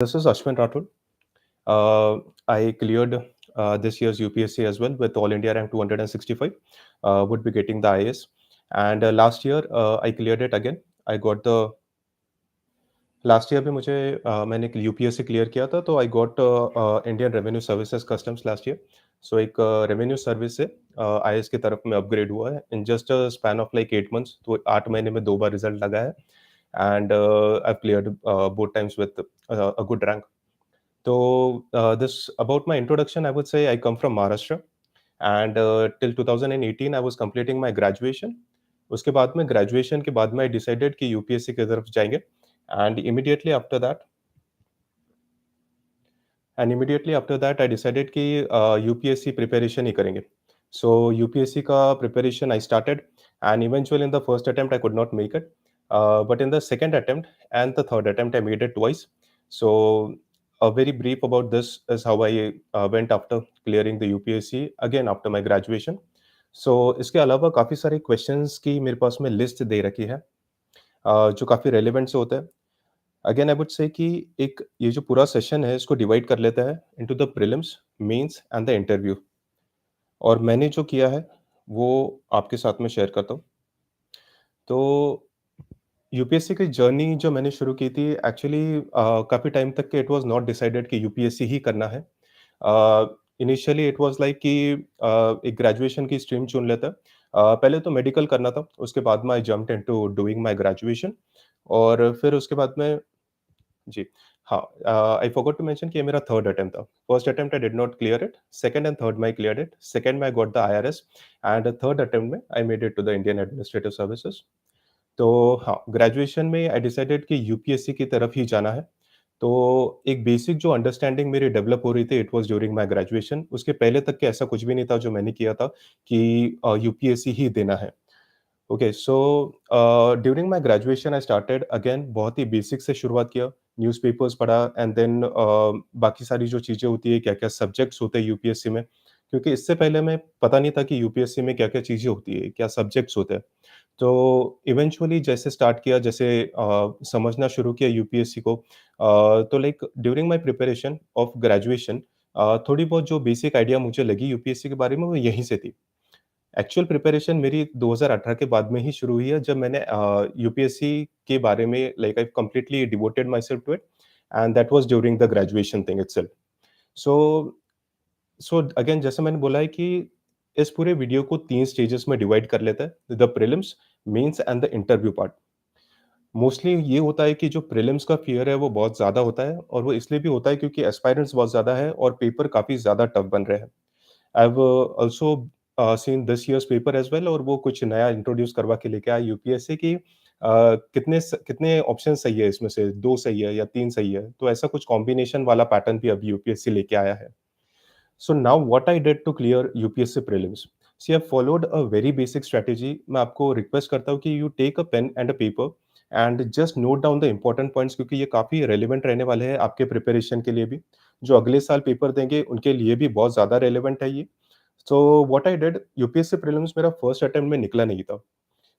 This is Ashwin Rathod. I cleared this year's UPSC as well with All India rank 265. Would be getting the IAS. And last year I cleared it again. I got the last year भी मुझे मैंने UPSC clear किया था, तो I got Indian revenue services customs last year. So एक revenue service से IAS की तरफ में अपग्रेड हुआ है in just a span of like 8 months. तो 8 महीने में 2 बार रिजल्ट लगा है and I cleared both times with a good rank. तो this about my introduction, I would say I come from Maharashtra and till 2018 I was completing my graduation. उसके बाद में graduation के बाद में आई डिसाइडेड कि यूपीएससी की तरफ जाएंगे and immediately after that I decided कि यूपीएससी प्रिपरेशन ही करेंगे। सो यूपीएससी का preparation I started and eventually in the first attempt I could not make it, but in the second attempt and the third attempt I made it twice. So a very brief about this is how I went after clearing the UPSC again after my graduation. So इसके अलावा काफ़ी सारे questions की मेरे पास में list दे रखी है जो काफ़ी रेलेवेंट से होते हैं। अगेन आई वुड से कि एक ये जो पूरा सेशन है इसको डिवाइड कर लेता है into the prelims, mains and the interview. और मैंने जो किया है वो आपके साथ में शेयर करता हूँ। तो यूपीएससी की जर्नी जो मैंने शुरू की थी एक्चुअली काफ़ी टाइम तक के इट वाज़ नॉट डिसाइडेड कि यूपीएससी ही करना है। इनिशियली इट वाज़ लाइक कि एक ग्रेजुएशन की स्ट्रीम चुन लेता। पहले तो मेडिकल करना था, उसके बाद में I jumped into doing my graduation. और फिर उसके बाद में जी, हाँ, आई फॉरगॉट टू मेंशन कि ये मेरा थर्ड अटेम्प्ट था। First attempt I did not clear it, second and third में आई क्लियर्ड इट। सेकंड में I got the IRS and third attempt में I made it to the Indian administrative services. तो हाँ, graduation में I decided कि UPSC की तरफ ही जाना है। तो एक बेसिक जो अंडरस्टैंडिंग मेरी डेवलप हो रही थी it was during my graduation. उसके पहले तक के ऐसा कुछ भी नहीं था जो मैंने किया था कि यूपीएससी ही देना है। Okay, so during my graduation I started again बहुत ही बेसिक से शुरुआत किया। न्यूज़पेपर्स पढ़ा एंड देन बाकी सारी जो चीज़ें होती है, क्या-क्या सब्जेक्ट्स होते हैं यूपीएससी में, क्योंकि इससे पहले मैं पता नहीं था कि यूपीएससी में क्या-क्या चीज़ें होती है, क्या सब्जेक्ट्स होते हैं। तो इवेंचुअली जैसे स्टार्ट किया, जैसे समझना शुरू किया यूपीएससी को, तो like during my preparation of graduation थोड़ी बहुत जो बेसिक आइडिया मुझे लगी यूपीएससी के बारे में वो यहीं से थी। एक्चुअल प्रिपरेशन मेरी 2018 के बाद में ही शुरू हुई है, जब मैंने यूपीएससी के बारे में like I completely devoted myself to it and that was during the graduation thing itself. So so again जैसे मैंने बोला है कि इस पूरे वीडियो को 3 स्टेजेस में डिवाइड कर लेता है, the prelims, mains and the interview part. Mostly ये होता है कि जो प्रीलिम्स का फ़ियर है वो बहुत ज़्यादा होता है और वो इसलिए भी होता है क्योंकि एस्पायरेंट्स बहुत ज़्यादा है और पेपर काफ़ी ज़्यादा टफ बन रहे हैं। I have also seen this years paper as well, और वो कुछ नया इंट्रोड्यूस करवा के लेके आया यूपीएससी की कितने ऑप्शन सही है इसमें से 2 सही है या 3 सही है। तो ऐसा कुछ कॉम्बिनेशन वाला पैटर्न भी अभी यूपीएससी लेके आया है। So now what I did to clear UPSC prelims? See, I followed a very basic strategy. मैं आपको रिक्वेस्ट करता हूँ कि you take a pen and a paper and just note down the important points, क्योंकि ये काफ़ी relevant रहने वाले हैं आपके प्रिपरेशन के लिए भी। जो अगले साल पेपर देंगे उनके लिए भी बहुत ज़्यादा रेलिवेंट है ये। सो what I did, UPSC prelims मेरा फर्स्ट अटेम्प्ट में निकला नहीं था।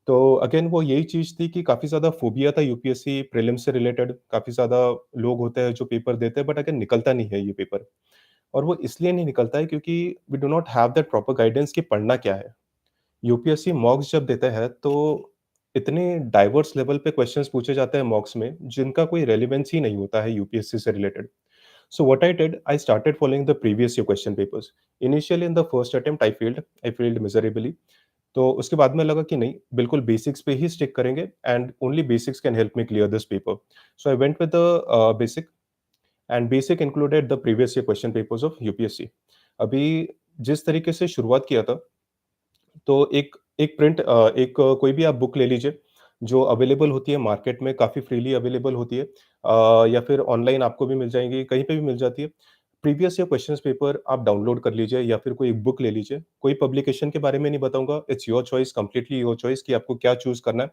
तो अगेन वो यही चीज़ थी कि काफ़ी ज़्यादा फोबिया था यूपीएससी प्रीलिम्स से रिलेटेड। काफ़ी ज़्यादा लोग होते हैं जो पेपर देते हैं बट अगेन निकलता नहीं है ये पेपर। और वो इसलिए नहीं निकलता है क्योंकि we do not have that proper guidance कि पढ़ना क्या है। यूपीएससी मॉक्स जब देता है तो इतने डाइवर्स लेवल पे क्वेश्चंस पूछे जाते हैं मॉक्स में जिनका कोई रेलेवेंस ही नहीं होता है यूपीएससी से related. So what I did, I started following the previous year question papers. Initially in the first attempt I failed miserably. तो उसके बाद में लगा कि नहीं, बिल्कुल बेसिक्स पे ही स्टिक करेंगे and only basics can help me clear this paper. So I went with the basic and basic included the previous year question papers of UPSC. अभी जिस तरीके से शुरुआत किया था, तो कोई भी आप बुक ले लीजिए, जो अवेलेबल होती है मार्केट में, काफ़ी फ्रीली अवेलेबल होती है, या फिर ऑनलाइन आपको भी मिल जाएँगी, कहीं पे भी मिल जाती है। प्रीवियस ईयर क्वेश्चंस पेपर आप डाउनलोड कर लीजिए या फिर कोई बुक ले लीजिए। कोई पब्लिकेशन के बारे में नहीं बताऊँगा, it's your choice, completely your choice कि आपको क्या चूज़ करना है।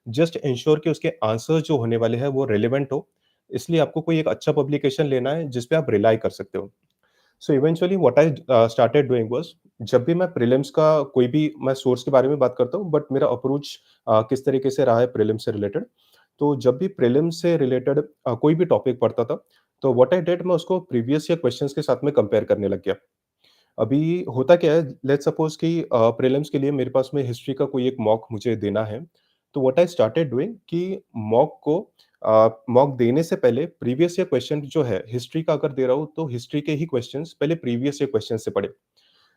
जस्ट एंश्योर कि उसके आंसर्स जो होने वाले हैं वो रिलेवेंट हो, इसलिए आपको कोई एक अच्छा पब्लिकेशन लेना है जिस पे आप रिलाई कर सकते हो। So eventually what I started doing was, जब भी मैं प्रीलिम्स का कोई भी मैं सोर्स के बारे में बात करता हूँ, बट मेरा अप्रोच किस तरीके से रहा है प्रीलिम्स से रिलेटेड। तो जब भी प्रीलिम्स से रिलेटेड कोई भी टॉपिक पढ़ता था, तो व्हाट आई डिड, मैं उसको प्रीवियस ईयर क्वेश्चंस के साथ में कंपेयर करने लग गया। अभी होता क्या है, लेट्स सपोज कि प्रीलिम्स के लिए मेरे पास में हिस्ट्री का कोई एक मॉक मुझे देना है। तो व्हाट आई स्टार्टेड डूइंग कि मॉक देने से पहले प्रीवियस ईयर क्वेश्चन जो है हिस्ट्री का अगर दे रहा हूँ तो हिस्ट्री के ही क्वेश्चंस पहले प्रीवियस ईयर क्वेश्चन से पढ़े।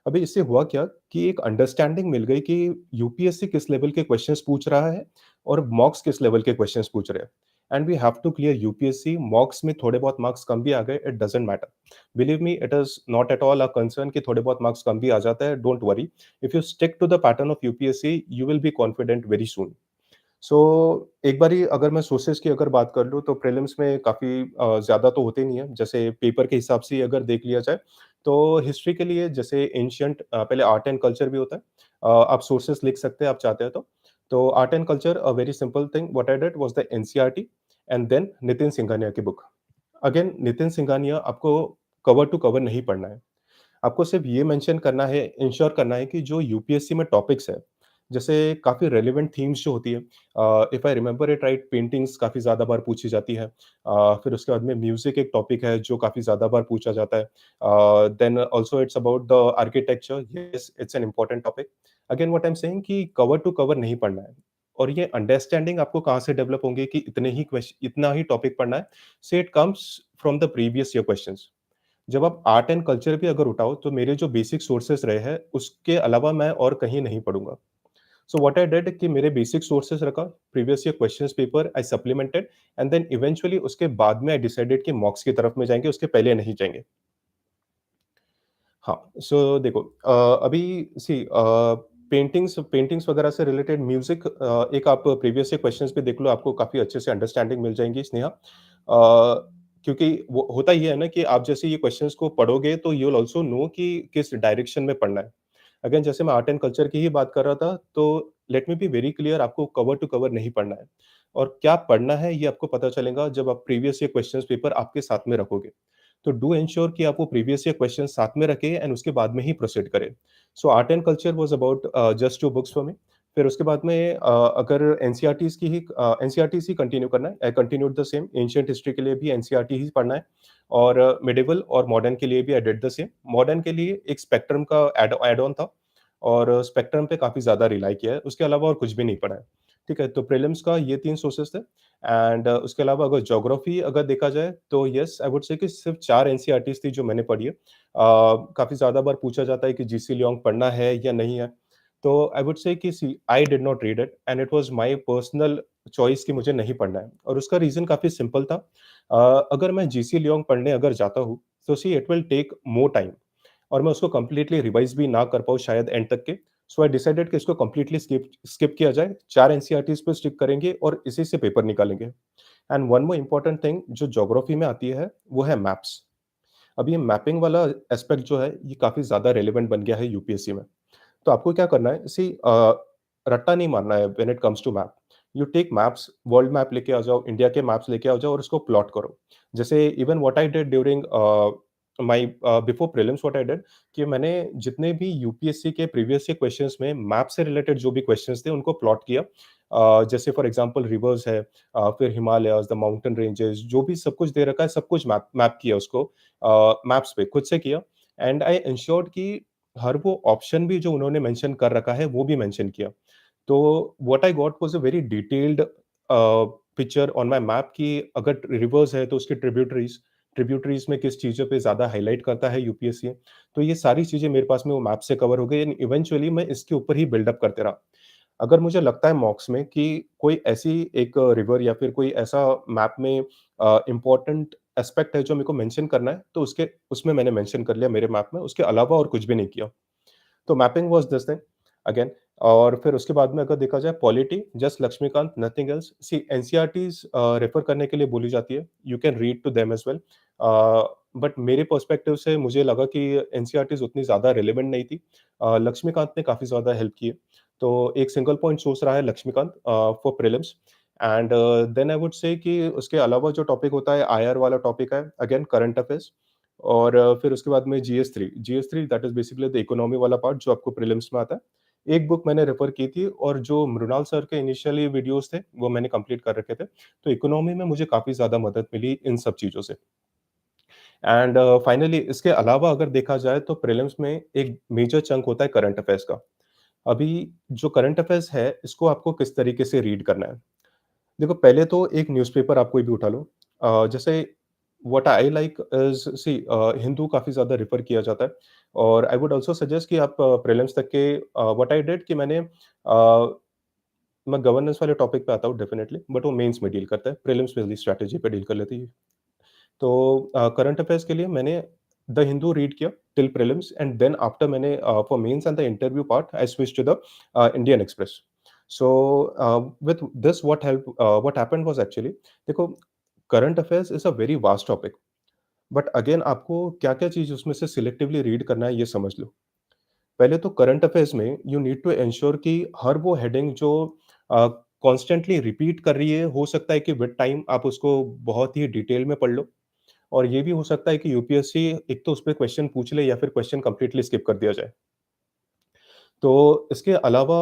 अभी इससे हुआ क्या कि एक अंडरस्टैंडिंग मिल गई कि यूपीएससी किस लेवल के क्वेश्चंस पूछ रहा है और मॉक्स किस लेवल के क्वेश्चंस पूछ रहे हैं। And we have to clear UPSC. Mocks में थोड़े बहुत मार्क्स कम भी आ गए, it doesn't matter. Believe me, it is not at all a concern कि थोड़े बहुत मार्क्स कम भी आ जाता है। Don't worry, if you stick to the pattern of UPSC you will be confident very soon. So एक बारी अगर मैं सोर्सेज़ की अगर बात कर लूँ तो प्रीलिम्स में काफ़ी ज़्यादा तो होते नहीं है। जैसे पेपर के हिसाब से ही अगर देख लिया जाए, तो हिस्ट्री के लिए जैसे एंशिएंट पहले आर्ट एंड कल्चर भी होता है। आप सोर्सेज़ लिख सकते हैं, आप चाहते हैं तो। तो art and culture a very simple thing what I did was the NCERT and then Nitin Singhania की बुक। अगेन नितिन सिंघानिया आपको कवर टू कवर नहीं पढ़ना है। आपको सिर्फ ये मेंशन करना है, इंश्योर करना है कि जो यूपीएससी में टॉपिक्स है, जैसे काफ़ी रेलेवेंट थीम्स जो होती है, if I remember it right, paintings काफ़ी ज़्यादा बार पूछी जाती है। फिर उसके बाद में म्यूजिक एक टॉपिक है जो काफ़ी ज़्यादा बार पूछा जाता है। Then also it's about the architecture, yes it's an important topic. Again what I am saying कि कवर टू कवर नहीं पढ़ना है। और ये अंडरस्टैंडिंग आपको कहाँ से डेवलप होंगे कि इतना ही टॉपिक पढ़ना है। से it comes from the previous year questions. जब आप आर्ट एंड कल्चर भी अगर उठाओ तो मेरे जो बेसिक सोर्सेस रहे हैं उसके अलावा मैं और कहीं नहीं पढ़ूंगा। सो व्हाट आई डिड कि मेरे बेसिक सोर्सेस रखा, previous year questions paper I supplemented and then eventually उसके बाद में आई डिसाइडेड कि मॉक्स की तरफ में जाएंगे, उसके पहले नहीं जाएंगे। हाँ, सो देखो अभी सी पेंटिंग्स पेंटिंग्स वगैरह से रिलेटेड म्यूज़िक, एक आप प्रीवियस से क्वेश्चंस पे देख लो, आपको काफ़ी अच्छे से अंडरस्टैंडिंग मिल जाएँगी स्नेहा। क्योंकि वो होता ये है ना कि आप जैसे ये क्वेश्चंस को पढ़ोगे तो यू विल आल्सो नो कि किस डायरेक्शन में पढ़ना है। अगेन जैसे मैं आर्ट एंड कल्चर की ही बात कर रहा था, तो let me be very clear, आपको कवर टू कवर नहीं पढ़ना है। और क्या पढ़ना है ये आपको पता चलेगा जब आप प्रीवियस ईयर क्वेश्चंस पेपर आपके साथ में रखोगे। तो डू एंश्योर कि आप वो प्रीवियस ईयर क्वेश्चन साथ में रखें एंड उसके बाद में ही प्रोसीड करें। So art and culture was about just 2 books for me. फिर उसके बाद में अगर एनसीईआरटीज़ ही कंटिन्यू करना है, I continued the same. Ancient history के लिए भी एनसीईआरटी ही पढ़ना है और मिडेवल और मॉडर्न के लिए भी I did the same. Modern के लिए एक स्पेक्ट्रम का ऐड ऑन था और स्पेक्ट्रम पे काफ़ी ज़्यादा रिलाई किया है, उसके अलावा और कुछ भी नहीं पढ़ा है। ठीक है, तो प्रीलिम्स का ये 3 सोर्सेज़ थे। एंड उसके अलावा अगर ज्योग्राफी अगर देखा जाए तो येस आई वुड से कि सिर्फ़ 4 एनसीईआरटीज़ थी जो मैंने पढ़ी है। काफ़ी ज़्यादा बार पूछा जाता है कि जीसी लियोंग पढ़ना है या नहीं है। तो आई वुड से कि see I did not read it and it was my personal choice कि मुझे नहीं पढ़ना है और उसका रीज़न काफ़ी सिंपल था। अगर मैं जीसी लियोंग पढ़ने अगर जाता हूँ, तो see it will take more time और मैं उसको कंप्लीटली रिवाइज़ भी ना कर पाऊँ शायद एंड तक के। सो आई डिसाइडेड कि इसको कंप्लीटली स्किप किया जाए, 4 एनसीईआरटीज़ पे स्टिक करेंगे और इसी से पेपर निकालेंगे। And one more important thing जो ज्योग्राफी में आती है, वो है मैप्स। अब ये मैपिंग वाला एस्पेक्ट जो है, ये काफ़ी ज़्यादा रेलेवेंट बन गया है यूपीएससी में। तो आपको क्या करना है, रट्टा नहीं मारना है when it comes to map. You take maps, world map लेके आ जाओ, इंडिया के मैप्स लेके आ जाओ और उसको प्लॉट करो। जैसे even what I did during my before prelims, what I did कि मैंने जितने भी यूपीएससी के प्रीवियस के क्वेश्चंस में मैप से रिलेटेड जो भी क्वेश्चंस थे उनको प्लॉट किया। जैसे फॉर एग्जांपल रिवर्स है, फिर हिमालयाज़, द माउंटेन रेंजेस, जो भी सब कुछ दे रखा है, सब कुछ मैप मैप किया उसको, मैप्स पे खुद से किया। एंड आई एंश्योर्ड कि हर वो ऑप्शन भी जो उन्होंने मेंशन कर रखा है, वो भी मेंशन किया। तो what I got was a very detailed picture on my map कि अगर रिवर्स है तो उसकी ट्रिब्यूटरीज़ ट्रिब्यूटरीज़ में किस चीज़ों पे ज़्यादा हाइलाइट करता है यूपीएससी। तो ये सारी चीज़ें मेरे पास में वो मैप से कवर हो गई एंड इवेंचुअली मैं इसके ऊपर ही बिल्डअप करते रहा। अगर मुझे लगता है मॉक्स में कि कोई ऐसी एक रिवर या फिर कोई ऐसा मैप में इम्पोर्टेंट एस्पेक्ट है जो मेरे को मेंशन करना है, तो उसके उसमें मैंने मेंशन कर लिया मेरे मैप में, उसके अलावा और कुछ भी नहीं किया। तो mapping was this thing again. और फिर उसके बाद में अगर देखा जाए polity, just Laxmikanth, nothing else. See NCERTs refer करने के लिए बोली जाती है, you can read to them as well. But मेरे पर्सपेक्टिव से मुझे लगा कि एनसीईआरटीज़ उतनी ज़्यादा रिलेवेंट नहीं थी। लक्ष्मीकांत ने काफ़ी ज़्यादा हेल्प की है। तो एक सिंगल पॉइंट सोर्स रहा है Laxmikanth for prelims. And then I would say कि उसके अलावा जो टॉपिक होता है, आईआर वाला टॉपिक है, अगेन करंट अफेयर्स। और फिर उसके बाद में जीएस3 that is basically the economy वाला पार्ट जो आपको प्रीलिम्स में आता है। एक बुक मैंने रेफ़र की थी और जो मृणाल सर के इनिशियली वीडियोज़ थे, वो मैंने कंप्लीट कर रखे थे। तो इकोनॉमी में मुझे काफ़ी ज़्यादा मदद मिली इन सब चीज़ों से। एंड फाइनली इसके अलावा अगर देखा जाए तो प्रीलिम्स में एक मेजर चंक होता है करंट अफेयर्स का। अभी जो करंट अफेयर्स है, इसको आपको किस तरीके से रीड करना है? देखो, पहले तो एक न्यूज़पेपर आप कोई भी उठा लो। जैसे what I like is see Hindu काफ़ी ज़्यादा रेफ़र किया जाता है और आई वुड आल्सो सजेस्ट कि आप प्रीलिम्स तक के व्हाट आई डिड कि मैंने मैं गवर्नेंस वाले टॉपिक पे आता हूँ डेफ़िनिटली, बट वो मेंस में डील करता है, प्रीलिम्स में स्ट्रैटेजी पे डील कर लेती है। तो करंट अफेयर्स के लिए मैंने द हिंदू रीड किया till prelims and then after मैंने for mains and the interview part I switch to the Indian Express. So with this what happened was actually, देखो, current affairs is a very vast topic, but again आपको क्या-क्या चीज़ उसमें से selectively read करना है ये समझ लो। पहले तो करंट अफेयर्स में यू नीड टू एंश्योर कि हर वो हेडिंग जो कॉन्स्टेंटली रिपीट कर रही है, हो सकता है कि विद टाइम आप उसको बहुत ही डिटेल में पढ़ लो। और ये भी हो सकता है कि यूपीएससी एक तो उसपे क्वेश्चन पूछ ले या फिर क्वेश्चन कंप्लीटली स्किप कर दिया जाए। तो इसके अलावा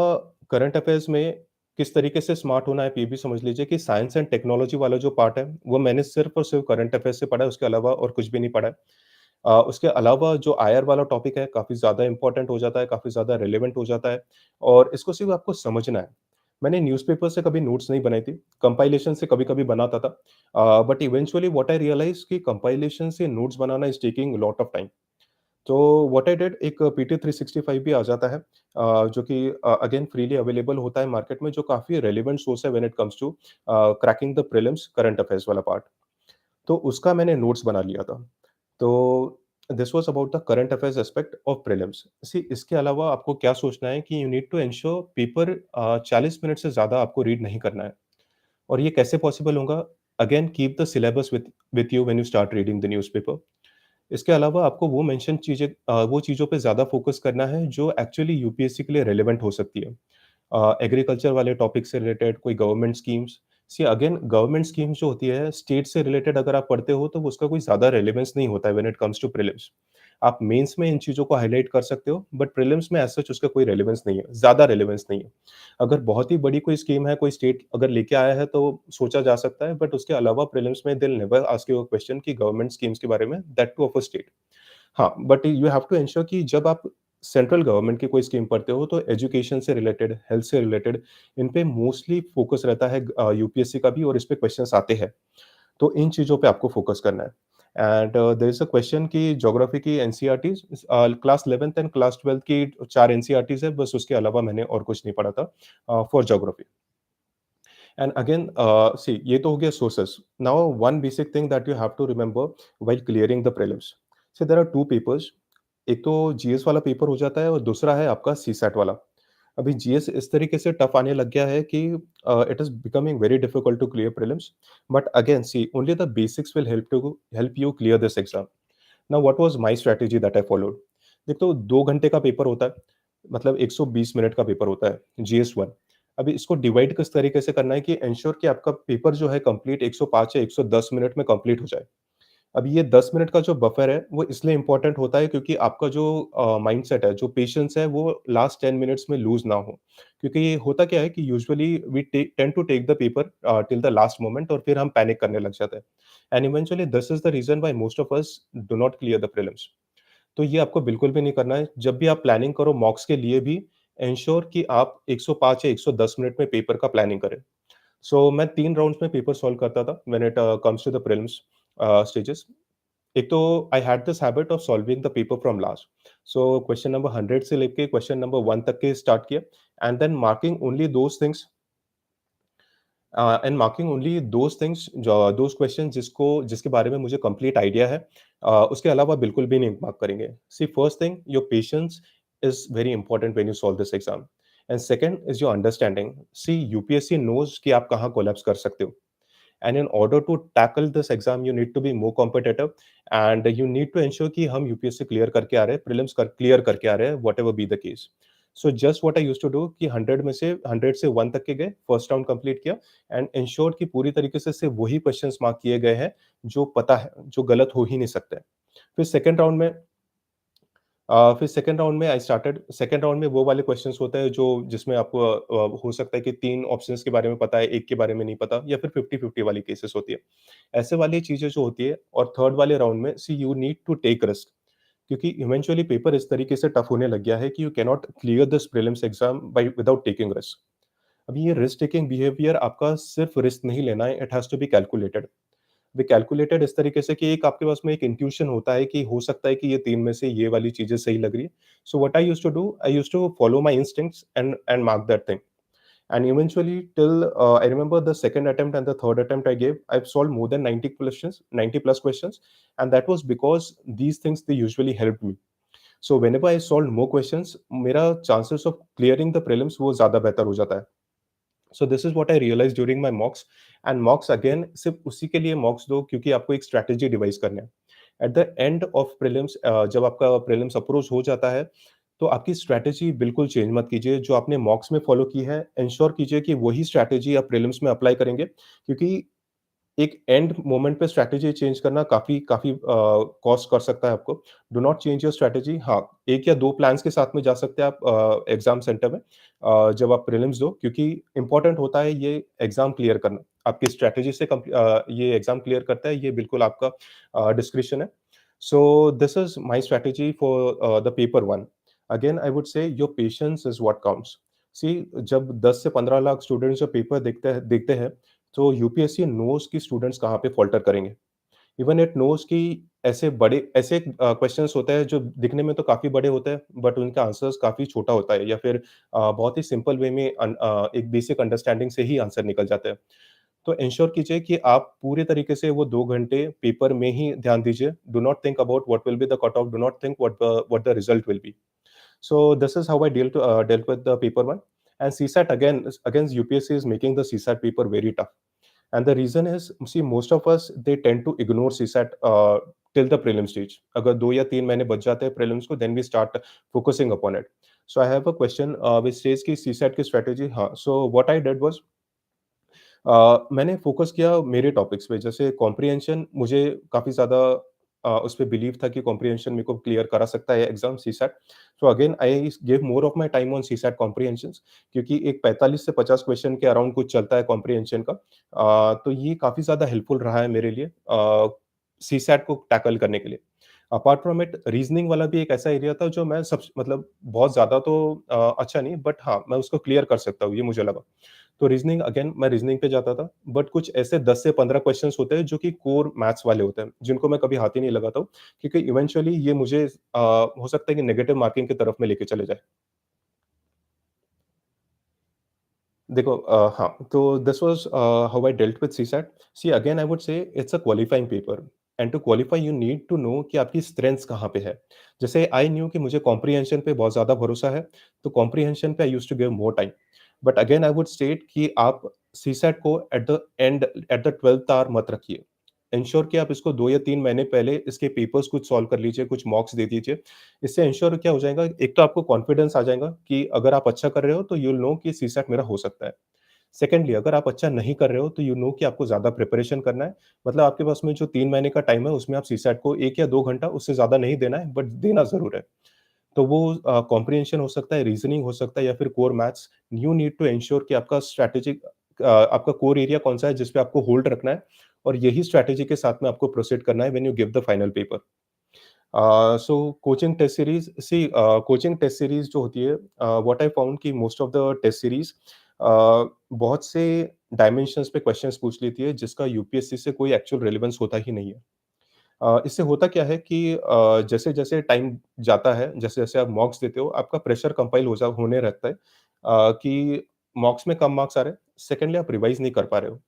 करंट अफेयर्स में किस तरीके से स्मार्ट होना है, आप ये भी समझ लीजिए कि साइंस एंड टेक्नोलॉजी वाला जो पार्ट है, वो मैंने सिर्फ़ और सिर्फ़ करंट अफेयर्स से पढ़ा है, उसके अलावा और कुछ भी नहीं पढ़ा है। उसके अलावा जो आईआर वाला टॉपिक है, काफ़ी ज़्यादा इम्पोर्टेंट हो जाता है, काफ़ी ज़्यादा रिलेवेंट हो जाता है और इसको सिर्फ़ आपको समझना है। मैंने न्यूज़पेपर से कभी नोट्स नहीं बनाई थी, कंपाइलेशन से कभी-कभी बनाता था। But eventually what I realise कि कंपाइलेशन से नोट्स बनाना is taking lot of time. तो व्हाट आई डिड, एक पीटी 365 भी आ जाता है, जो कि अगेन फ्रीली अवेलेबल होता है मार्केट में, जो काफ़ी रेलेवेंट सोर्स है when it comes to cracking the prelims current affairs वाला पार्ट। तो उसका मैंने नोट्स बना लिया था। तो this was about the current affairs aspect of prelims. See इसके अलावा आपको क्या सोचना है कि you need to ensure paper 40 minute से ज़्यादा आपको रीड नहीं करना है। और ये कैसे पॉसिबल होगा? Again keep the syllabus with you when you start reading the newspaper. इसके अलावा आपको वो मेंशन चीज़ें, वो चीज़ों पे ज़्यादा फ़ोकस करना है जो एक्चुअली यूपीएससी के लिए रिलेवेंट हो सकती है। एग्रीकल्चर वाले टॉपिक से रिलेटेड कोई government schemes. See again government schemes जो होती है स्टेट से रिलेटेड अगर आप पढ़ते हो तो उसका कोई ज़्यादा रेलेवेंस नहीं होता है when it comes to prelims. आप मेंस में इन चीज़ों को हाइलाइट कर सकते हो, बट प्रीलिम्स में एज़ सच उसका कोई रेलेवेंस नहीं है, ज़्यादा रेलेवेंस नहीं है। अगर बहुत ही बड़ी कोई स्कीम है, कोई स्टेट अगर लेके आया है तो सोचा जा सकता है, बट उसके अलावा प्रीलिम्स में they will never ask you a question कि गवर्नमेंट स्कीम्स के बारे में, that too of a state. हाँ, but you have to ensure कि जब आप सेंट्रल गवर्नमेंट की कोई स्कीम पढ़ते हो तो एजुकेशन से रिलेटेड, हेल्थ से रिलेटेड, इन पे मोस्टली फोकस रहता है यूपीएससी का भी, और इस पे क्वेश्चंस आते हैं। तो इन चीज़ों पे आपको फोकस करना है। And there is a question कि ज्योग्राफी की NCERTs, class 11th and class 12th की 4 एनसीईआरटीज़ है, बस उसके अलावा मैंने और कुछ नहीं पढ़ा था for geography. And again see ये तो हो गया sources. Now one basic thing that you have to remember while clearing the prelims. So there are 2 papers. एक तो जीएस वाला पेपर हो जाता है और दूसरा है आपका सीसैट वाला। अभी जीएस इस तरीके से टफ आने लग गया है कि it is becoming very difficult to clear prelims, but again see only the basics will help you clear this exam. Now what was my strategy that I followed? एक तो 2 घंटे का पेपर होता है, मतलब 120 मिनट का पेपर होता है, जीएस-1। अभी इसको डिवाइड किस तरीके से करना है कि एंश्योर कि आपका पेपर जो है कंप्लीट 105 या 110 मिनट में कंप्लीट हो जाए। अब ये 10 मिनट का जो बफर है, वो इसलिए इम्पोर्टेंट होता है क्योंकि आपका जो माइंडसेट है, जो पेशेंस है, वो लास्ट 10 मिनट्स में लूज़ ना हो। क्योंकि ये होता क्या है कि usually we tend to take the paper till the last moment और फिर हम पैनिक करने लग जाते हैं। And eventually this is the reason why most of us do not clear the prelims. तो ये आपको बिल्कुल भी नहीं करना है। जब भी आप प्लानिंग करो मॉक्स के लिए भी, एंश्योर कि आप 105 या 110 मिनट में पेपर का प्लानिंग करें। सो मैं 3 राउंड्स में पेपर सॉल्व करता था when it comes to the prelims stages. एक तो I had this habit of solving the paper from last. So question number 100 से लेके क्वेश्चन नंबर 1 तक के स्टार्ट किया and then marking only those things, and marking only those things, जो those question जिसके बारे में मुझे कंप्लीट आइडिया है। उसके अलावा बिल्कुल भी नहीं मार्क करेंगे। See first thing, your patience is very important when you solve this exam and second is your understanding. See UPSC knows कि आप कहाँ कोलैप्स कर सकते हो। And in order to tackle this exam you need to be more competitive and you need to ensure कि हम UPSC clear करके आ रहे हैं, प्रीलिम्स क्लियर करके आ रहे हैं, whatever be the case. So just what I used to do कि 100 में से 100 से 1 तक के गए, फर्स्ट राउंड कंप्लीट किया एंड एंश्योर कि पूरी तरीके से सिर्फ वही क्वेश्चंस मार्क किए गए हैं जो पता है, जो गलत हो ही नहीं सकते। फिर सेकंड राउंड में फिर सेकंड राउंड में वो वाले क्वेश्चंस होते हैं जो जिसमें आपको हो सकता है कि 3 ऑप्शंस के बारे में पता है, 1 के बारे में नहीं पता या फिर 50-50 वाली केसेस होती है। ऐसे वाली चीज़ें जो होती है और थर्ड वाले राउंड में see you need to take risk क्योंकि इवेंचुअली पेपर इस तरीके से टफ होने लग गया है कि you can not clear this prelims exam by without taking risk. अभी ये रिस्क टेकिंग बिहेवियर आपका सिर्फ रिस्क नहीं लेना है, it has to be calculated. Way calculated इस तरीके से कि एक आपके पास में एक इंट्यूशन होता है कि हो सकता है कि ये 3 में से ये वाली चीज़ें सही लग रही है। So what I used to do, I used to follow my instincts and mark that thing. And eventually, till I remember the second attempt and the third attempt I gave, I've solved more than 90 questions, 90 plus questions, and that was because these things they usually helped me. So whenever I solved more questions, मेरा chances of clearing the prelims वो ज़्यादा बेहतर हो जाता है। So this is what I realise during my mocks and mocks again सिर्फ उसी के लिए मॉक्स दो क्योंकि आपको एक स्ट्रैटेजी डिवाइस करना है at the end of prelims. जब आपका प्रीलिम्स अप्रोच हो जाता है तो आपकी स्ट्रैटेजी बिल्कुल चेंज मत कीजिए जो आपने मॉक्स में फॉलो की है, इंश्योर कीजिए कि वही स्ट्रैटेजी आप प्रीलिम्स में अप्लाई करेंगे क्योंकि एक एंड मोमेंट पे स्ट्रैटेजी चेंज करना काफ़ी काफ़ी कॉस्ट कर सकता है आपको। Do not change your strategy. हाँ, 1 या 2 प्लान्स के साथ में जा सकते हैं आप एग्ज़ाम सेंटर में जब आप प्रीलिम्स दो क्योंकि इम्पोर्टेंट होता है ये एग्ज़ाम क्लियर करना। आपकी स्ट्रैटेजी से ये एग्ज़ाम क्लियर करता है, ये बिल्कुल आपका डिस्क्रिशन है। So this is my strategy for the paper 1। Again I would say your patience is what counts. See जब 10 से 15 लाख स्टूडेंट्स जब पेपर देखते हैं तो यूपीएससी नोज़ कि स्टूडेंट्स कहाँ पे फ़ॉल्टर करेंगे। इवन इट नोज़ कि ऐसे क्वेश्चन्स होते हैं जो दिखने में तो काफ़ी बड़े होते हैं, बट उनका आंसर्स काफ़ी छोटा होता है या फिर बहुत ही सिंपल वे में एक बेसिक अंडरस्टैंडिंग से ही आंसर निकल जाता है। तो एंश्योर कीजिए कि आप पूरे तरीके से वो 2 घंटे पेपर में ही ध्यान दीजिए। Do not think about what will be the cut off, do not think what the result will be. So this is how I dealt with the paper one. And CSAT again UPSC is making the CSAT paper very tough. And the reason is, see, most of us they tend to ignore CSAT till the prelim stage. अगर 2 या 3 महीने बच जाते हैं prelims को, then we start focusing upon it. So I have a question which says कि CSAT की strategy। हाँ, so what I did was मैंने फ़ोकस किया मेरे टॉपिक्स पे, जैसे कॉम्प्रिहेंशन मुझे काफ़ी ज़्यादा उस पे बिलीव था कि कॉम्प्रिहेंशन मेरे को क्लियर करा सकता है exam CSAT. So again I give more of my time on CSAT comprehensions क्योंकि एक 45 से 50 क्वेश्चन के अराउंड कुछ चलता है कॉम्प्रिहेंशन का। तो ये काफ़ी ज़्यादा हेल्पफुल रहा है मेरे लिए सीसैट को टैकल करने के लिए। अपार्ट फ्रॉम इट रीज़निंग वाला भी एक ऐसा एरिया था जो मैं सब मतलब बहुत ज़्यादा तो अच्छा नहीं, बट हाँ, मैं उसको क्लियर कर सकता हूँ, ये मुझे लगा। तो रीज़निंग अगेन मैं रीज़निंग पे जाता था, बट कुछ ऐसे 10 से 15 क्वेश्चन्स होते हैं जो कि कोर मैथ्स वाले होते हैं, जिनको मैं कभी हाथ ही नहीं लगाता हूँ, क्योंकि इवेंचुअली ये मुझे हो सकता है कि नेगेटिव मार्किंग की तरफ में लेके चले जाए। देखो हाँ, तो this was how I dealt with CSAT. See again I would say it's a qualifying paper and to qualify you need to know कि आपकी स्ट्रेंथ्स कहाँ पे है। जैसे आई न्यू कि मुझे कॉम्प्रिहेंशन पे बहुत ज़्यादा भरोसा है, तो कॉम्प्रिहेंशन पे I used to give more time. But again I would state कि आप सीसैट को एट द 12th आवर मत रखिए। एंश्योर कि आप इसको 2 या 3 महीने पहले इसके पेपर्स कुछ सॉल्व कर लीजिए, कुछ मॉक्स दे दीजिए। इससे एंश्योर क्या हो जाएगा, एक तो आपको कॉन्फिडेंस आ जाएगा कि अगर आप अच्छा कर रहे हो तो यू विल नो कि सीसैट मेरा हो सकता है। सेकेंडली अगर आप अच्छा नहीं कर रहे हो तो यू नो कि आपको ज़्यादा प्रिपरेशन करना है। मतलब आपके पास में जो 3 महीने का टाइम है उसमें आप सीसैट को 1 या 2 घंटा उससे ज़्यादा नहीं देना है, बट देना ज़रूर है। तो वो कॉम्प्रिहेंशन हो सकता है, रीज़निंग हो सकता है या फिर core maths. You need to ensure कि आपका स्ट्रैटेजिक आपका कोर एरिया कौन-सा है जिस पे आपको होल्ड रखना है और यही स्ट्रैटेजी के साथ में आपको प्रोसीड करना है when you give the final paper. So coaching test series जो होती है, व्हाट आई फाउंड कि most of the test series बहुत से डायमेंशंस पे क्वेश्चंस पूछ लेती है जिसका यूपीएससी से कोई एक्चुअल रेलेवेंस होता ही नहीं है। इससे होता क्या है कि जैसे-जैसे टाइम जाता है, जैसे-जैसे आप मॉक्स देते हो, आपका प्रेशर कंपाइल होने लगता है कि मॉक्स में कम मार्क्स आ रहे हैं, सेकेंडली आप रिवाइज़ नहीं कर पा रहे हो।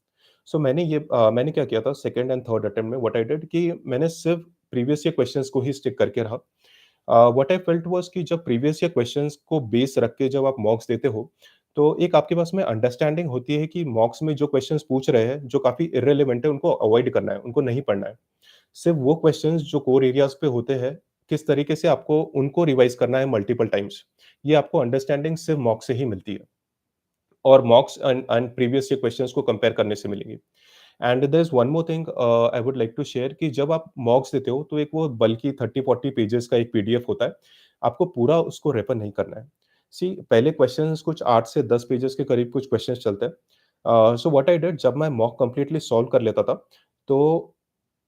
सो मैंने क्या किया था सेकंड एंड थर्ड अटेम्प्ट में, व्हाट आई डिड कि मैंने सिर्फ प्रीवियस ईयर क्वेश्चंस को ही स्टिक करके रहा। व्हाट आई फेल्ट वाज़ कि जब प्रीवियस ईयर क्वेश्चंस को बेस रख के जब आप मॉक्स देते हो, तो एक आपके पास में अंडरस्टैंडिंग होती है कि मॉक्स में जो क्वेश्चंस पूछ रहे हैं, जो काफ़ी इर्रेलेवेंट है, उनको अवॉइड करना है, उनको नहीं पढ़ना है। सिर्फ वो क्वेश्चंस जो कोर एरियाज़ पे होते हैं, किस तरीके से आपको उनको रिवाइज़ करना है मल्टीपल टाइम्स। ये आपको अंडरस्टैंडिंग सिर्फ मॉक से ही मिलती है और mocks and previous year questions को कंपेयर करने से मिलेंगी। And there is one more thing I would like to share कि जब आप मॉक्स देते हो तो एक वो बल्कि 30-40 पेजेज़ का एक पीडीएफ होता है। आपको पूरा उसको रेफर नहीं करना है। सी पहले क्वेश्चंस कुछ 8 से 10 पेजेज़ के करीब कुछ क्वेश्चंस चलते हैं। सो व्हाट आई डिड जब मैं मॉक कंप्लीटली सॉल्व कर लेता था, तो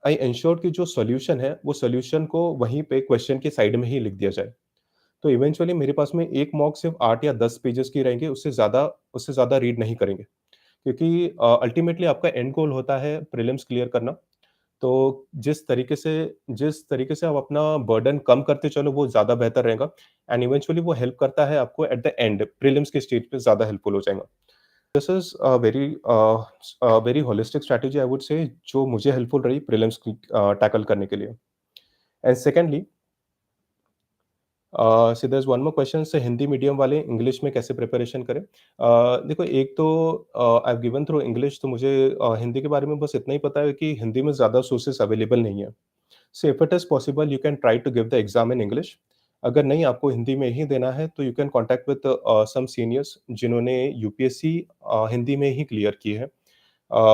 आई एन्श्योर्ड कि जो सॉल्यूशन है, वो सॉल्यूशन को वहीं पे क्वेश्चन के साइड में ही लिख दिया जाए। तो इवेंचुअली मेरे पास में एक मॉक सिर्फ़ 8 या 10 पेजेज़ की रहेंगे, उससे ज़्यादा रीड नहीं करेंगे। क्योंकि अल्टीमेटली आपका एंड गोल होता है प्रीलिम्स क्लियर करना। तो जिस तरीके से आप अपना बर्डन कम करते चलो वो ज़्यादा बेहतर रहेगा एंड इवेंचुअली वो हेल्प करता है आपको एट द एंड प्रीलिम्स के स्टेज पे ज़्यादा हेल्पफुल हो जाएगा। This is very holistic strategy I would से जो मुझे हेल्पफुल रही प्रीलिम्स की टैकल करने के लिए। And secondly so there is one more question से हिंदी मीडियम वाले इंग्लिश में कैसे प्रिपरेशन करें? देखो एक तो I have given through English तो मुझे हिंदी के बारे में बस इतना ही पता है कि हिंदी में ज़्यादा सोर्सेस अवेलेबल नहीं है। So if it is possible you can try to give the exam in English. अगर नहीं आपको हिंदी में ही देना है तो you can contact with some seniors जिन्होंने यूपीएससी हिंदी में ही क्लियर की है।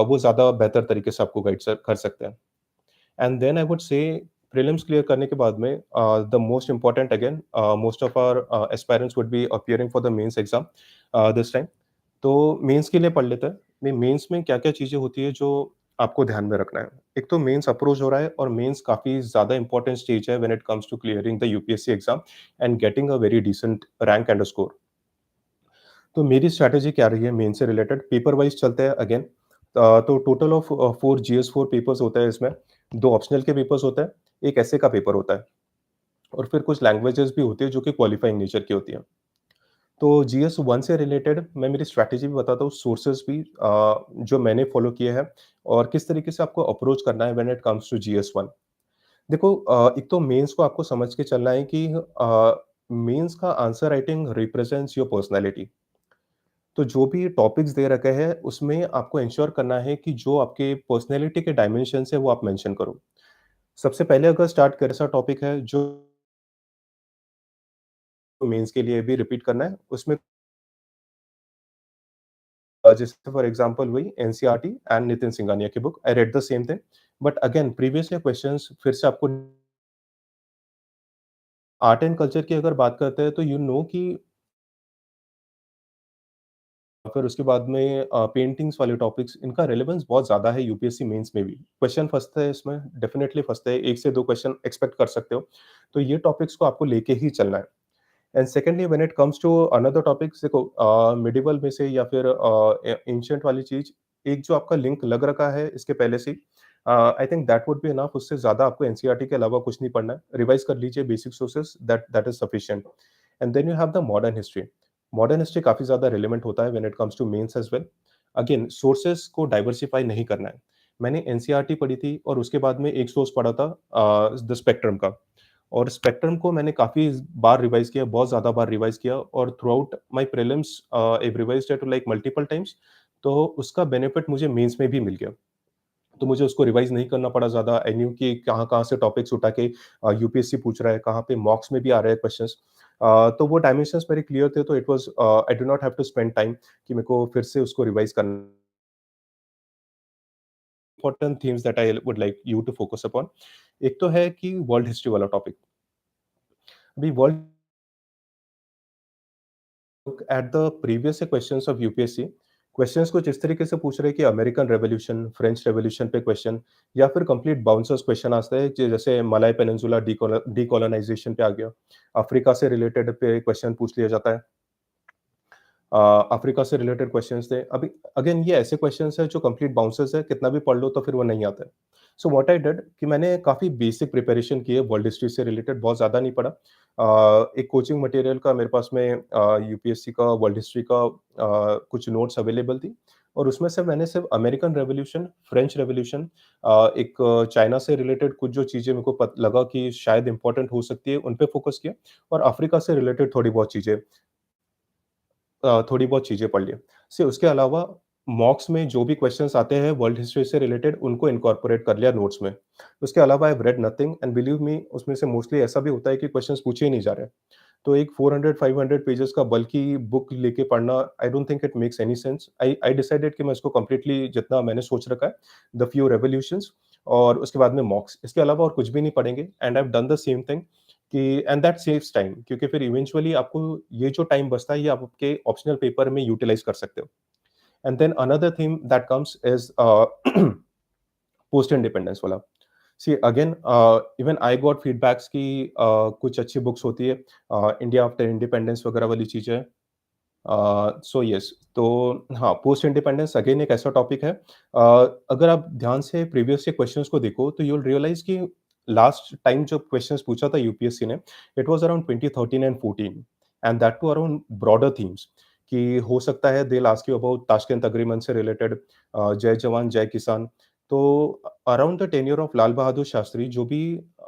वो ज़्यादा बेहतर तरीके से आपको गाइड कर सकते हैं। And then I would say prelims clear करने के बाद में the most important again most of our aspirants would be appearing for the mains exam this time. तो मेंस के लिए पढ़ लेते हैं। मेंस में क्या-क्या चीज़ें होती है जो आपको ध्यान में रखना है। एक तो मेंस अप्रोच हो रहा है और मेंस काफ़ी ज़्यादा इम्पोर्टेंट स्टेज है when it comes to clearing the UPSC exam and getting a very decent rank and a score. तो मेरी स्ट्रैटेजी क्या रही है मेन से रिलेटेड पेपर वाइज़ चलते हैं अगेन। तो टोटल ऑफ 4 जीएस 4 पेपर्स होते हैं इसमें, 2 ऑप्शनल के पेपर्स होते हैं, 1 एसे का पेपर होता है और फिर कुछ लैंग्वेजेस भी होती है जो कि क्वालिफाइंग नेचर की होती हैं। तो जीएस 1 से रिलेटेड मैं मेरी स्ट्रैटेजी भी बताता हूँ, सोर्सेज़ भी जो मैंने फॉलो किए हैं और किस तरीके से आपको अप्रोच करना है when it comes to GS 1। देखो एक तो मेंस को आपको समझ के चलना है कि मेंस का answer writing represents your personality. तो जो भी टॉपिक्स दे रखे हैं, उसमें आपको एन्श्योर करना है कि जो आपके पर्सनैलिटी के डायमेंशन्स हैं, वो आप मेंशन करो। सबसे पहले अगर स्टार्ट कर ऐसा टॉपिक है जो मेंस के लिए भी रिपीट करना है, उसमें जैसे फॉर एग्जांपल वही एनसीईआरटी एंड नितिन सिंघानिया की book, I read the same thing. But again previous year questions फिर से आपको आर्ट एंड कल्चर की अगर बात करते हैं, तो यू नो कि फिर उसके बाद में पेंटिंग्स वाले टॉपिक्स इनका रिलेवेंस बहुत ज़्यादा है यूपीएससी मेंस में भी। क्वेश्चन फँसते हैं इसमें, डेफिनिटली फँसते हैं, 1 से 2 क्वेश्चन एक्सपेक्ट कर सकते हो। तो ये टॉपिक्स को आपको लेके ही चलना है। And secondly when it comes to another topics देखो मिडिवल में से या फिर एंशिएंट वाली चीज़, एक जो आपका लिंक लग रखा है इसके पहले से ही, I think that would be enough. उससे ज़्यादा आपको एनसीईआरटी के अलावा कुछ नहीं पढ़ना है। रिवाइज़ कर लीजिए basic sources, that that is sufficient. And then you have the modern history. Modern history काफ़ी ज़्यादा रिलेवेंट होता है when it comes to mains as well. Again sources को डाइवर्सिफाई नहीं करना है। मैंने एनसीईआरटी पढ़ी थी और उसके बाद में एक सोर्स पढ़ा था द स्पेक्ट्रम का। और स्पेक्ट्रम को मैंने काफ़ी बार रिवाइज़ किया, बहुत ज़्यादा बार रिवाइज़ किया और through out my prelims I have revised it like multiple times. तो उसका बेनिफिट मुझे मेंस में भी मिल गया। तो मुझे उसको रिवाइज़ नहीं करना पड़ा ज़्यादा। आई न्यू कि कहाँ-कहाँ से टॉपिक्स उठा के यूपीएससी पूछ रहा है, कहाँ पे मॉक्स में भी आ रहे हैं क्वेश्चंस। तो वो डायमेंशंस मेरे क्लियर थे, तो it was I do not have to spend time कि मेरे को फिर से उसको रिवाइज़ करना। Important themes that I would like you to focus upon, एक तो है कि वर्ल्ड हिस्ट्री वाला टॉपिक। अभी world look at the previous questions of UPSC. Questions कुछ इस तरीके से पूछ रहे हैं कि अमेरिकन रेवोल्यूशन, फ्रेंच रेवोल्यूशन पे क्वेश्चन या फिर कंप्लीट बाउंसर्स क्वेश्चन आता है जैसे मलाय पेनिनसुला डीकोलोनाइजेशन पे आ गया। अफ्रीका से रिलेटेड पे क्वेश्चन पूछ लिया जाता है। अफ्रीका से रिलेटेड क्वेश्चंस थे। अभी अगेन ये ऐसे क्वेश्चंस हैं जो कंप्लीट बाउंसर्स है, कितना भी पढ़ लो तो फिर वो नहीं आते। सो व्हाट आई डिड कि मैंने काफ़ी बेसिक प्रिपरेशन की है वर्ल्ड हिस्ट्री से रिलेटेड, बहुत ज़्यादा नहीं पढ़ा। एक कोचिंग मटेरियल का मेरे पास में यूपीएससी का वर्ल्ड हिस्ट्री का कुछ नोट्स अवेलेबल थी और उसमें से मैंने सिर्फ अमेरिकन रेवोल्यूशन, फ्रेंच रेवोल्यूशन, एक चाइना से रिलेटेड कुछ जो चीज़ें मेरे को लगा कि शायद इंपॉर्टेंट हो सकती है, उन पे फोकस किया और अफ्रीका से रिलेटेड थोड़ी बहुत चीज़ें पढ़ ली। उसके अलावा मॉक्स में जो भी क्वेश्चन्स आते हैं वर्ल्ड हिस्ट्री से रिलेटेड उनको इनकॉर्पोरेट कर लिया नोट्स में। उसके अलावा I have red nothing and believe me उसमें से मोस्टली ऐसा भी होता है कि क्वेश्चन्स पूछे ही नहीं जा रहे। तो एक 400-500 पेजेस का बल्की बुक लेके पढ़ना, आई don't think it makes any sense. I I decided कि मैं इसको कंप्लीटली जितना मैंने सोच रखा है, द फ्यू रेवोल्यूशंस और उसके बाद में मॉक्स, इसके अलावा और कुछ भी नहीं पढ़ेंगे। And I have done the same thing कि एंड दैट सेव्स टाइम, क्योंकि फिर इवेंचुअली आपको ये जो टाइम बचता है ये आप आपके ऑप्शनल पेपर में यूटिलाइज कर सकते हो। And then another thing that comes is post independence वाला। See again, even I got feedbacks कि कुछ अच्छी बुक्स होती है, इंडिया आफ्टर इंडिपेंडेंस वगैरह वाली चीज़ें। सो यस, तो हाँ, पोस्ट इंडिपेंडेंस अगेन एक ऐसा टॉपिक है। अगर आप ध्यान से प्रीवियस के क्वेश्चंस को देखो तो यू विल रियलाइज कि लास्ट टाइम जो क्वेश्चंस पूछा था यूपीएससी ने, it was around 2013 and 14, and that too around broader themes, कि हो सकता है they ask you about Tashkent agreement से रिलेटेड, जय जवान जय किसान। तो around the tenure of Lal Bahadur Shastri जो भी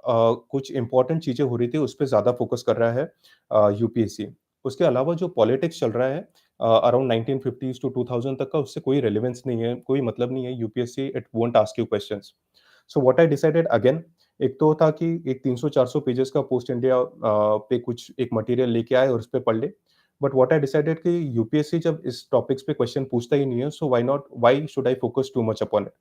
कुछ इंपॉर्टेंट चीजें हो रही थी उस पर ज्यादा फोकस कर रहा है यूपीएससी। उसके अलावा जो पॉलिटिक्स चल रहा है अराउंड 1950s टू 2000 तक का, उससे कोई रिलेवेंस नहीं है, कोई मतलब नहीं है। UPSC it won't ask you questions. So what I decided again, एक तो था कि एक 300-400 पेजेस का पोस्ट इंडिया पे कुछ एक मटेरियल लेके आए और उस पे पढ़ ले। बट व्हाट आई डिसाइडेड कि यूपीएससी जब इस टॉपिक्स पे क्वेश्चन पूछता ही नहीं है, so why should I focus too much upon it.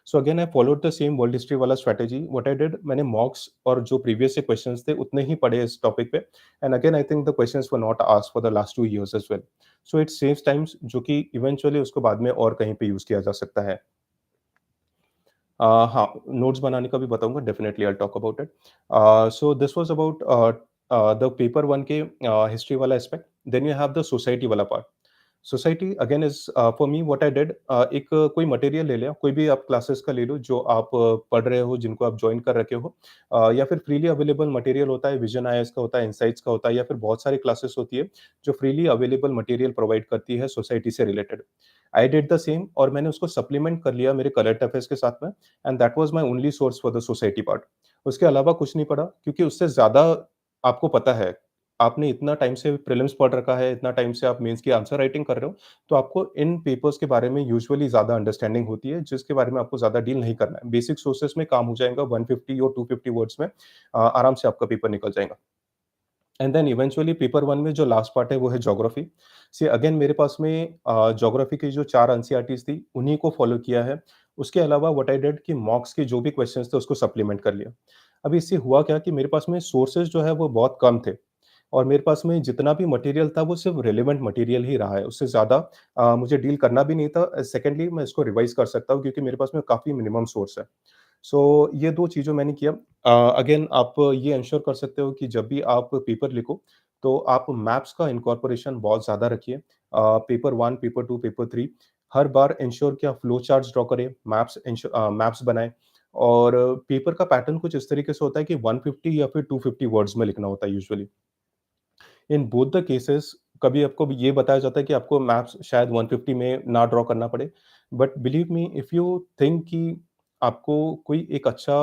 So again I followed the same world history वाला स्ट्रैटेजी। व्हाट आई डिड, मैंने मॉक्स और जो प्रीवियस से क्वेश्चंस थे उतने ही पढ़े इस टॉपिक पे। And again I think the questions were not asked for the last 2 years as well. So it saves times, जो कि इवेंचुअली उसको बाद में और कहीं पे यूज़ किया जा सकता है। हाँ, नोट्स बनाने का भी बताऊँगा, definitely I will talk about it. So this was about the paper 1 के हिस्ट्री वाला aspect. Then you have the society वाला part. Society again is for me what I did, एक कोई मटेरियल ले लिया, कोई भी आप क्लासेस का ले लो जो आप पढ़ रहे हो, जिनको आप ज्वाइन कर रखे हो, या फिर फ्रीली अवेलेबल मटेरियल होता है, विजन आईएएस का होता है, इनसाइट्स का होता है, या फिर बहुत सारी क्लासेस होती है जो फ्रीली अवेलेबल मटेरियल प्रोवाइड करती है सोसाइटी से related. I did the same और मैंने उसको सप्लीमेंट कर लिया मेरे करंट अफेयर्स के साथ में, and that was my only source for the society part. उसके अलावा कुछ नहीं पढ़ा, क्योंकि उससे ज़्यादा आपको पता है, आपने इतना टाइम से प्रीलिम्स पढ़ रखा है, इतना टाइम से आप मेंस की आंसर राइटिंग कर रहे हो, तो आपको इन पेपर्स के बारे में यूजुअली ज़्यादा अंडरस्टैंडिंग होती है, जिसके बारे में आपको ज़्यादा डील नहीं करना है। बेसिक सोर्सेज़ में काम हो जाएगा, 150 और 250 वर्ड्स में आराम से आपका पेपर निकल जाएगा। एंड देन इवेंचुअली पेपर 1 में जो लास्ट पार्ट है वो है ज्योग्राफी। सी अगेन मेरे पास में ज्योग्राफी की जो 4 एनसीईआरटीज़ थी, उन्हीं को फॉलो किया है। उसके अलावा व्हाट आई डिड कि मॉक्स के जो भी क्वेश्चंस थे उसको सप्लीमेंट कर लिया। अब इससे हुआ क्या कि मेरे पास में सोर्सेज़ जो है वो बहुत कम थे, और मेरे पास में जितना भी मटेरियल था वो सिर्फ रिलेवेंट मटेरियल ही रहा है। उससे ज़्यादा मुझे डील करना भी नहीं था। सेकेंडली मैं इसको रिवाइज़ कर सकता हूँ, क्योंकि मेरे पास में काफ़ी मिनिमम सोर्स है। सो ये 2 चीज़ें मैंने किया। अगेन आप ये एंश्योर कर सकते हो कि जब भी आप पेपर लिखो, तो आप मैप्स का इनकॉर्पोरेशन बहुत ज़्यादा रखिए। पेपर 1, पेपर 2, पेपर 3 हर बार एंश्योर कि आप फ्लो चार्ट्स ड्रॉ करें, मैप्स बनाएँ, और पेपर का पैटर्न कुछ इस तरीके से होता है कि 150 या फिर 250 वर्ड्स में लिखना होता है usually. In both the cases कभी आपको भी ये बताया जाता है कि आपको मैप्स शायद 150 में ना ड्रॉ करना पड़े। But believe me, if you think कि आपको कोई एक अच्छा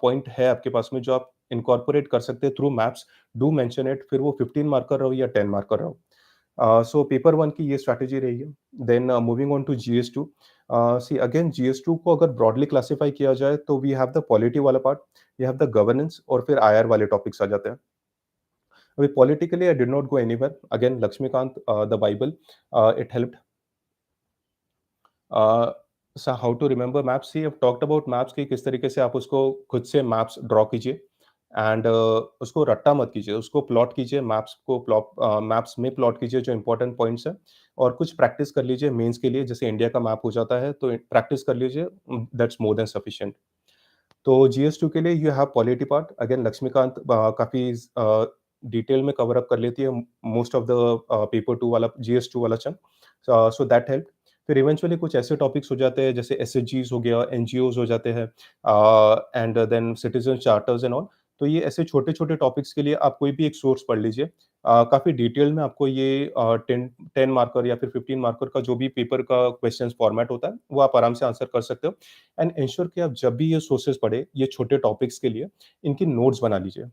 पॉइंट है आपके पास में जो आप इनकॉर्पोरेट कर सकते हैं through maps, do mention it, फिर वो 15 मार्कर रहो या 10 मार्कर रहो। सो पेपर 1 की ये स्ट्रैटेजी रही है। Then moving on to GS 2। See again GS 2 को अगर ब्रॉडली क्लासिफाई किया जाए तो वी हैव द पॉलिटी वाला part, we have the governance, और फिर आईआर वाले टॉपिक्स आ जाते हैं। अभी politically, I did not go anywhere. Again, Lakshmikant, the Bible, it helped. Uh, so how to remember maps? See, I've talked about maps कि किस तरीके से आप उसको खुद से मैप्स ड्रॉ कीजिए, एंड उसको रट्टा मत कीजिए, उसको प्लॉट कीजिए, मैप्स में प्लॉट कीजिए जो इंपॉर्टेंट पॉइंट्स हैं, और कुछ प्रैक्टिस कर लीजिए मेंस के लिए। जैसे इंडिया का मैप हो जाता है तो प्रैक्टिस कर लीजिए, दैट्स मोर देन सफिशिएंट। तो जीएस 2 के लिए you have polity part. Again Laxmikanth काफ़ी डिटेल में कवर अप कर लेती है मोस्ट ऑफ द पेपर 2 वाला, जीएस 2 वाला चंक। So that help. फिर इवेंचुअली कुछ ऐसे टॉपिक्स हो जाते हैं जैसे एसएचजीस हो गया, एनजीओज़ हो जाते हैं, and then citizen charters and all. तो ये ऐसे छोटे-छोटे टॉपिक्स के लिए आप कोई भी एक सोर्स पढ़ लीजिए। काफ़ी डिटेल में आपको ये 10 मार्कर या फिर 15 मार्कर का जो भी पेपर का क्वेश्चंस फॉर्मेट होता है, वो आप आराम से आंसर कर सकते हो। एंड इंश्योर कि आप जब भी ये सोर्सेज़ पढ़ें, ये छोटे टॉपिक्स के लिए, इनकी नोट्स बना लीजिए।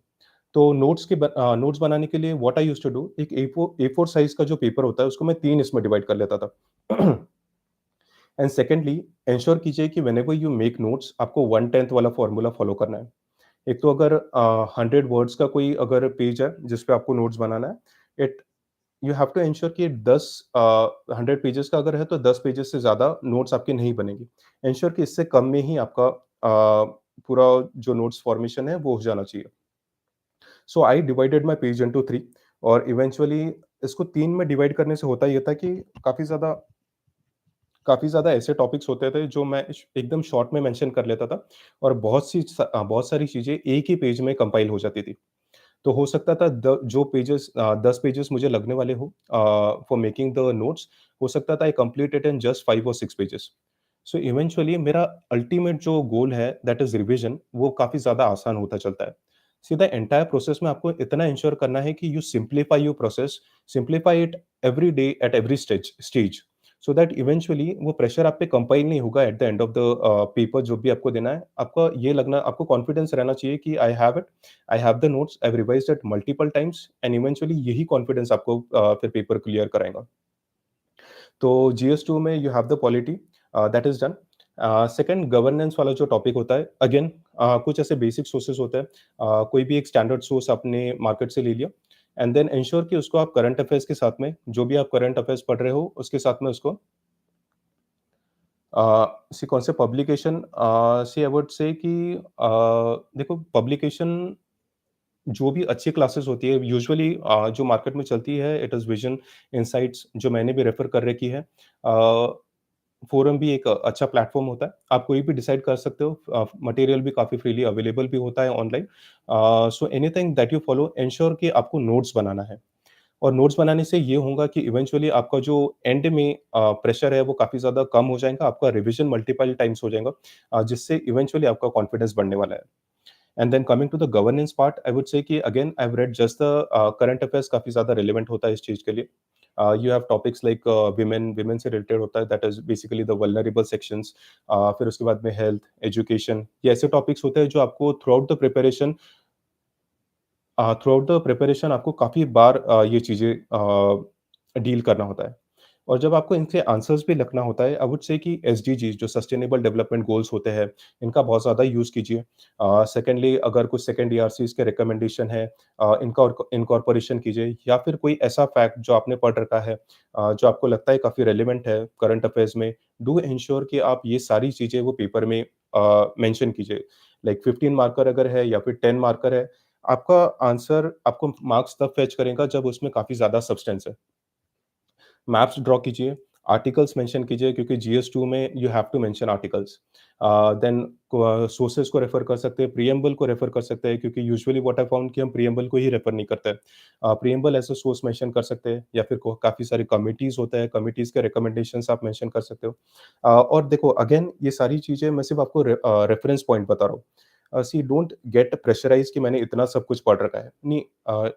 तो नोट्स बनाने के लिए what I used to do, एक ए4 साइज़ का जो पेपर होता है, उसको मैं 3 इसमें डिवाइड कर लेता था। एंड सेकेंडली, इंश्योर कीजिए कि व्हेनेवर यू मेक नोट्स, आपको 1/10 वाला फॉर्मूला फॉलो करना है। एक तो अगर 100 वर्ड्स का कोई अगर पेज है जिस पे आपको नोट्स बनाना है, it you have to ensure कि 10 100 पेजेस का अगर है तो 10 पेजेस से ज़्यादा नोट्स आपके नहीं बनेंगे। एंश्योर कि इससे कम में ही आपका पूरा जो नोट्स फॉर्मेशन है वो हो जाना चाहिए। सो I divided my page into 3 और इवेंचुअली इसको 3 में डिवाइड करने से होता ये था कि काफ़ी ज़्यादा काफ़ी ज़्यादा ऐसे टॉपिक्स होते थे जो मैं एकदम शॉर्ट में मेंशन कर लेता था और बहुत सारी चीज़ें एक ही पेज में कंपाइल हो जाती थी। तो हो सकता था 10 पेजेस मुझे लगने वाले हो फॉर मेकिंग द नोट्स, हो सकता था आई कंप्लीट इट इन जस्ट 5 और 6 पेजेस। सो इवेंचुअली मेरा अल्टीमेट जो गोल है दैट इज़ रिविज़न, वो काफ़ी ज़्यादा आसान होता चलता है। सी द एंटायर प्रोसेस में आपको इतना इंश्योर करना है कि you simplify your process, simplify it every day at every stage stage so that eventually वो प्रेशर आप पे कंपाइल नहीं होगा at the end of the paper जो भी आपको देना है। आपको कॉन्फिडेंस रहना चाहिए कि I have it, I have the notes, I have revised it multiple times and eventually यही कॉन्फिडेंस आपको फिर पेपर क्लियर कराएगा। तो जीएस2 में you have the polity that is done. Second governance वाला जो टॉपिक होता है, अगेन कुछ ऐसे बेसिक सोर्सेज होते हैं, कोई भी एक स्टैंडर्ड सोर्स आपने मार्केट से ले लिया एंड देन इंश्योर कि उसको आप करंट अफेयर्स के साथ में, जो भी आप करंट अफेयर्स पढ़ रहे हो उसके साथ में उसको सी कौन से publication, C I would say कि देखो पब्लिकेशन जो भी अच्छी क्लासेस होती है यूजुअली जो मार्केट में चलती है, इट इज़ विजन, इनसाइट्स जो मैंने भी रेफर कर रखी है। फोरम भी एक अच्छा प्लेटफॉर्म होता है, आप कोई भी डिसाइड कर सकते हो, मटेरियल भी काफ़ी फ्रीली अवेलेबल भी होता है online. So anything that you follow ensure कि आपको नोट्स बनाना है और नोट्स बनाने से ये होगा कि इवेंचुअली आपका जो एंड में प्रेशर है वो काफ़ी ज़्यादा कम हो जाएगा, आपका रिविजन मल्टीपल टाइम्स हो जाएगा, जिससे इवेंचुअली आपका कॉन्फिडेंस बढ़ने वाला है। And then coming to the governance part, I would say कि again I have read just the current affairs, काफ़ी ज़्यादा रिलेवेंट होता है इस चीज़ के लिए। You have topics like women से रिलेटेड होता है, that is basically the vulnerable sections. फिर उसके बाद में हेल्थ, एजुकेशन, ये ऐसे टॉपिक्स होते हैं जो आपको थ्रू आउट द प्रिपरेशन आपको काफ़ी बार ये चीज़ें डील करना होता है। और जब आपको इनके आंसर्स भी लिखना होता है, आई वुड से कि एसडीजीज़ जो सस्टेनेबल डेवलपमेंट गोल्स होते हैं, इनका बहुत ज़्यादा यूज़ कीजिए। सेकंडली अगर कुछ सेकंड ईआरसीज़ के रिकमेंडेशन है, इनका इनकॉर्पोरेशन कीजिए या फिर कोई ऐसा फैक्ट जो आपने पढ़ रखा है, जो आपको लगता है काफ़ी रेलेवेंट है करंट अफेयर्स में, डू एंश्योर कि आप ये सारी चीज़ें वो पेपर में मेंशन कीजिए। लाइक 15 मार्कर अगर है या फिर 10 मार्कर है, आपका आंसर आपको मार्क्स तब फेच करेगा जब उसमें काफ़ी ज़्यादा सब्सटेंस है। मैप्स ड्रॉ कीजिए, आर्टिकल्स मेंशन कीजिए क्योंकि जीएस2 में you have to mention articles. Then sources को रेफर कर सकते हैं, प्रिएम्बल को रेफर कर सकते हैं क्योंकि यूजुअली व्हाट आई फाउंड कि हम प्रिएम्बल को ही रेफर नहीं करते हैं। Preamble as a source mention कर सकते हैं या फिर को काफ़ी सारी कमिटीज़ होते हैं, कमिटीज़ के रिकमेंडेशंस आप मेंशन कर सकते हो। और देखो अगेन ये सारी चीज़ें मैं सिर्फ आपको रेफरेंस पॉइंट बता रहा हूँ। सी डोंट गेट प्रेशराइज्ड कि मैंने इतना सब कुछ पढ़ रखा है। नहीं,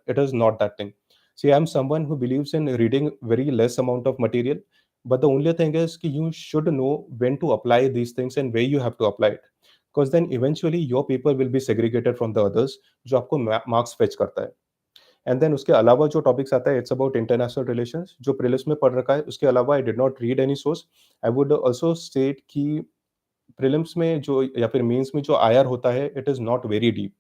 it is not that thing. See, I'm someone who believes in reading very less amount of material, but the only thing is कि you should know when to apply these things and where you have to apply it. Because then eventually your paper will be segregated from the others, जो आपको marks fetch करता है। And then उसके अलावा जो topics आता है, it's about international relations, जो प्रीलिम्स में पढ़ रखा है। उसके अलावा आई did not read any source. I would also state कि प्रीलिम्स में जो या फिर मेंस में जो आईआर होता है, it is not very deep.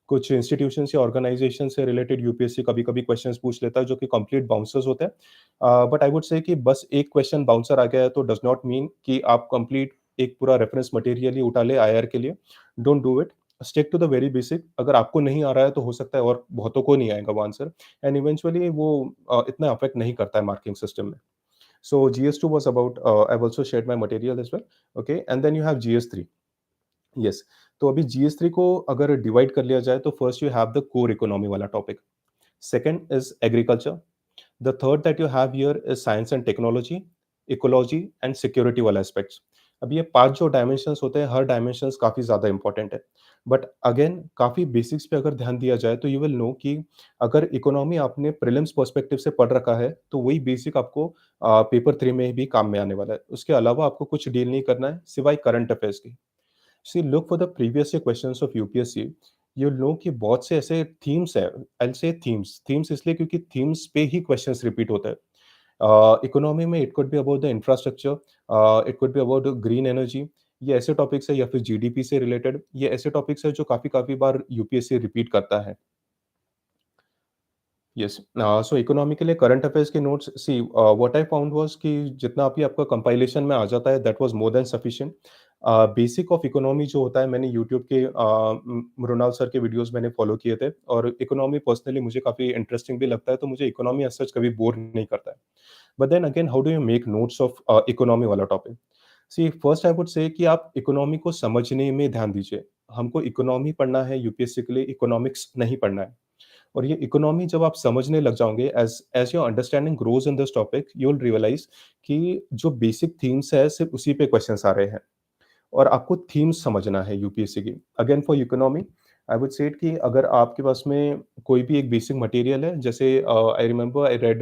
कुछ इंस्टीट्यूशंस या ऑर्गेनाइजेशन से रिलेटेड यूपीएससी कभी-कभी क्वेश्चंस पूछ लेता है जो कि कंप्लीट बाउंसर्स होते हैं। बट आई वुड से कि बस एक क्वेश्चन बाउंसर आ गया है तो डज़ नॉट मीन कि आप कंप्लीट एक पूरा रेफरेंस मटेरियल ही उठा ले आईआर के लिए। Don't do it. Stick to the very basic. अगर आपको नहीं आ रहा है तो हो सकता है और बहुतों को नहीं आएगा वो आंसर एंड इवेंचुअली वो इतना अफेक्ट नहीं करता है मार्किंग सिस्टम में। So GS2 was about, I've also shared my material as well. Okay, and then you have GS3. Yes. तो अभी GS3 को अगर डिवाइड कर लिया जाए तो first you have the core economy वाला topic, second is agriculture, the third that you have here is science and technology, ecology and security वाला एस्पेक्ट्स। अब ये 5 जो डायमेंशंस होते हैं, हर डायमेंशंस काफ़ी ज़्यादा इंपॉर्टेंट है। बट अगेन काफ़ी बेसिक्स पे अगर ध्यान दिया जाए तो यू विल नो कि अगर इकोनॉमी आपने प्रीलिम्स पर्सपेक्टिव से पढ़ रखा है, तो वही बेसिक आपको पेपर 3 में भी काम में आने वाला है। उसके अलावा आपको कुछ डील नहीं करना है, सिवाय करंट अफेयर्स के। See look for the previous year questions of UPSC, you know कि बहुत से ऐसे थीम्स है, I will say themes themes इसलिए क्योंकि थीम्स पे ही क्वेश्चंस रिपीट होता है। इकोनॉमी में it could be about the infrastructure, it could be about green energy, ये ऐसे टॉपिक्स है या फिर जीडीपी से रिलेटेड, ये ऐसे टॉपिक्स है जो काफ़ी-काफ़ी बार यूपीएससी रिपीट करता है। यस। सो इकोनॉमी के लिए करंट अफेयर्स के notes see what I found was कि जितना भी आपका कंपाइलेशन में आ जाता है that was more than sufficient. Basic of economy जो होता है मैंने यूट्यूब के मृणाल सर के वीडियोज़ मैंने फॉलो किए थे और इकोनॉमी पर्सनली मुझे काफ़ी इंटरेस्टिंग भी लगता है, तो मुझे इकोनॉमी एज़ सच कभी बोर नहीं करता है। But then again how do you make notes of economy वाला topic? See first I would say कि आप इकोनॉमी को समझने में ध्यान दीजिए। हमको इकोनॉमी पढ़ना है यूपीएससी के लिए, इकोनॉमिक्स नहीं पढ़ना है। और ये इकोनॉमी जब आप समझने लग जाओगे as as your understanding grows in this topic, you will realise कि जो बेसिक थीम्स है सिर्फ़ उसी पे क्वेश्चन्स आ रहे हैं और आपको थीम्स समझना है यूपीएससी की। Again for economy I would से इट कि अगर आपके पास में कोई भी एक बेसिक मटेरियल है, जैसे आई रिमेंबर आई रेड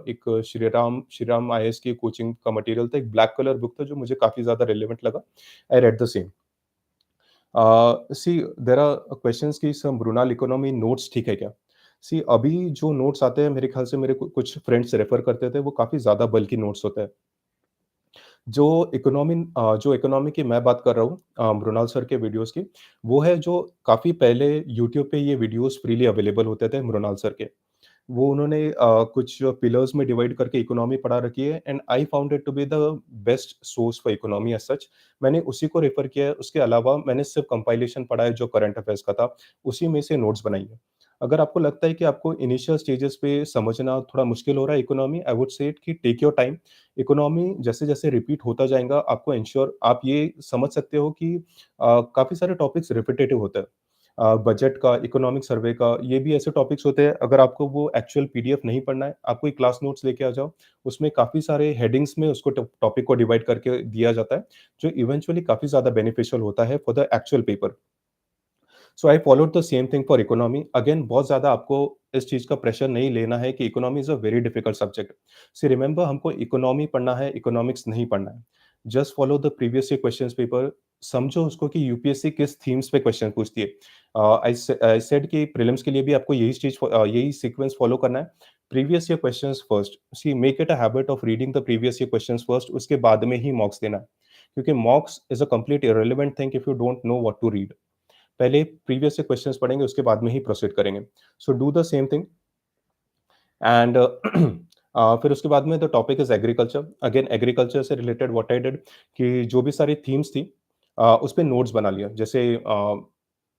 एक श्रीराम आईएएस की कोचिंग का मटेरियल था, एक ब्लैक कलर बुक था जो मुझे काफ़ी ज़्यादा रिलेवेंट लगा। I read the same. See there are questions कि सर मृणाल इकोनॉमी नोट्स ठीक है क्या? सी अभी जो नोट्स आते हैं मेरे ख्याल से मेरे कुछ फ्रेंड्स रेफर करते थे, वो काफ़ी ज़्यादा बल्की नोट्स होते हैं। जो इकोनॉमी की मैं बात कर रहा हूँ मृणाल सर के वीडियोज़ की, वो है जो काफ़ी पहले यूट्यूब पे ये वीडियोज़ फ्रीली अवेलेबल होते थे मृणाल सर के। वो उन्होंने कुछ पिलर्स में डिवाइड करके इकोनॉमी पढ़ा रखी है and I found it to be the best source for economy as such. मैंने उसी को रेफ़र किया है, उसके अलावा मैंने सिर्फ़ कंपाइलेशन पढ़ा है जो करंट अफ़ेयर्स का था, उसी में से नोट्स बनाई है। अगर आपको लगता है कि आपको इनिशियल स्टेजेस पे समझना थोड़ा मुश्किल हो रहा है इकोनॉमी, आई वुड से इट कि टेक योर टाइम। इकोनॉमी जैसे-जैसे रिपीट होता जाएगा, आपको एंश्योर आप ये समझ सकते हो कि काफ़ी सारे टॉपिक्स रिपिटेटिव होते हैं। बजट का, इकोनॉमिक सर्वे का, ये भी ऐसे टॉपिक्स होते हैं, अगर आपको वो एक्चुअल पीडीएफ नहीं पढ़ना है, आप कोई क्लास नोट्स लेके आ जाओ, उसमें काफ़ी सारे हेडिंग्स में उसको टॉपिक को डिवाइड करके दिया जाता है, जो इवेंचुअली काफ़ी ज़्यादा बेनिफिशियल होता है for the actual paper. So I followed the same thing for economy. Again बहुत ज़्यादा आपको इस चीज़ का प्रेशर नहीं लेना है कि economy is a very difficult subject. See remember हमको इकोनॉमी पढ़ना है, इकोनॉमिक्स नहीं पढ़ना है। Just follow the previous year questions paper, समझो उसको कि यूपीएससी किस थीम्स पे क्वेश्चन पूछती है। आई सेड कि प्रीलिम्स के लिए भी आपको यही सीक्वेंस फॉलो करना है। Previous year questions first, see make it a habit of reading the previous year questions first, उसके बाद में ही मॉक्स देना है। क्योंकि mocks is a complete irrelevant thing if you don't know what to read. पहले प्रीवियस से questions पढ़ेंगे, उसके बाद में ही प्रोसीड करेंगे। So do the same thing and फिर उसके बाद में the topic is agriculture. Again agriculture से रिलेटेड व्हाट आई डिड कि जो भी सारी थीम्स थी उस पे नोट्स बना लिया। जैसे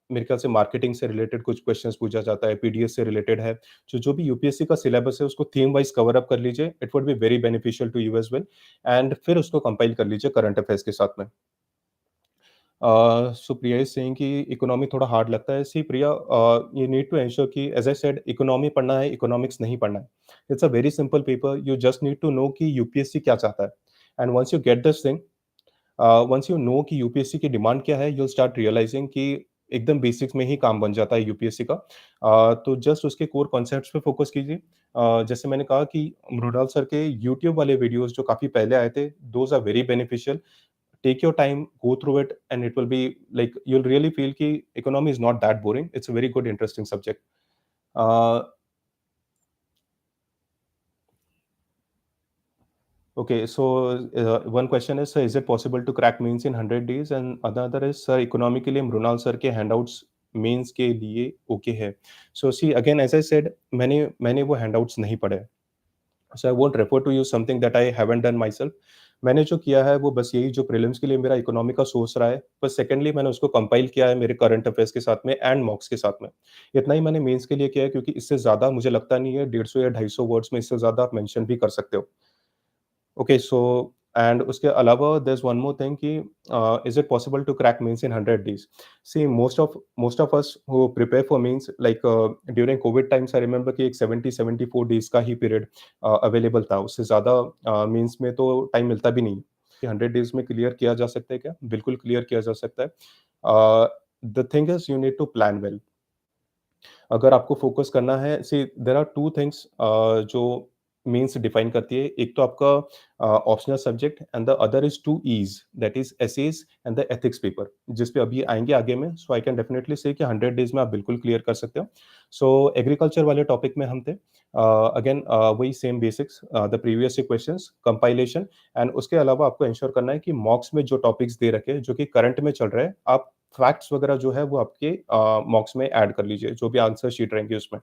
मेरे ख्याल से मार्केटिंग से रिलेटेड कुछ क्वेश्चंस पूछा जाता है, पीडीएस से रिलेटेड है। जो भी यूपीएससी का सिलेबस है उसको थीम वाइज़ कवर अप कर लीजिए। It would be very beneficial to you as well and फिर उसको कंपाइल कर लीजिए करंट अफेयर्स के साथ में। सो प्रिया इज सेइंग कि इकोनॉमी थोड़ा हार्ड लगता है। See Priya, you need to ensure कि एज आई सेड इकोनॉमी पढ़ना है, इकोनॉमिक्स नहीं पढ़ना है। It's a very simple paper, you just need to know कि यूपीएससी क्या चाहता है and once you get this thing, once you know कि यूपीएससी की डिमांड क्या है, you'll स्टार्ट रियलाइजिंग कि एकदम बेसिक्स में ही काम बन जाता है यूपीएससी का। तो जस्ट उसके कोर कॉन्सेप्ट्स पे फोकस कीजिए। जैसे मैंने कहा कि मृणाल सर के यूट्यूब वाले वीडियोस जो काफ़ी पहले आए थे, those are very beneficial. Take your time, go through it, and it will be like you'll really feel कि economy is not that boring. It's a very good, interesting subject. Uh, okay, so one question is it possible to crack mains in 100 days? And another is sir, economy के लिए Mrinal sir के handouts mains के लिए okay है। So see again as I said, मैंने वो handouts नहीं पढ़े। So I won't refer to you something that I haven't done myself. मैंने जो किया है वो बस यही जो प्रीलिम्स के लिए मेरा इकोनॉमी का सोर्स रहा है, बस सेकेंडली मैंने उसको कंपाइल किया है मेरे करंट अफेयर्स के साथ में एंड मॉक्स के साथ में। इतना ही मैंने मेंस के लिए किया है, क्योंकि इससे ज़्यादा मुझे लगता नहीं है 150 या 250 वर्ड्स में इससे ज़्यादा आप मेंशन भी कर सकते हो। ओके सो एंड उसके अलावा there is one more thing कि is it possible to crack mains in 100 days? See most of us who prepare for mains like during covid times, I remember कि एक 70-74 days का ही period available था। उससे ज़्यादा mains में तो time मिलता भी नहीं। कि 100 डेज़ में क्लियर किया जा सकता है क्या? बिल्कुल क्लियर किया जा सकता है। The thing is you need to plan well. अगर आपको फ़ोकस करना है, सी देयर आर 2 थिंग्स जो मीन्स डिफाइन करती है। एक तो आपका optional subject and the other is 2 is, that is essays and the ethics paper, जिस पे अभी आएँगे आगे में। सो आई कैन डेफिनिटली से कि 100 डेज़ में आप बिल्कुल क्लियर कर सकते हो। सो एग्रीकल्चर वाले टॉपिक में हम थे। अगेन वही same basics, the previous questions, compilation and उसके अलावा आपको एंश्योर करना है कि मॉक्स में जो टॉपिक्स दे रखे हैं, जो कि करंट में चल रहे हैं, आप फैक्ट्स वगैरह जो है वो आपके मॉक्स में ऐड कर लीजिए, जो भी आंसर शीट रहेंगी उसमें।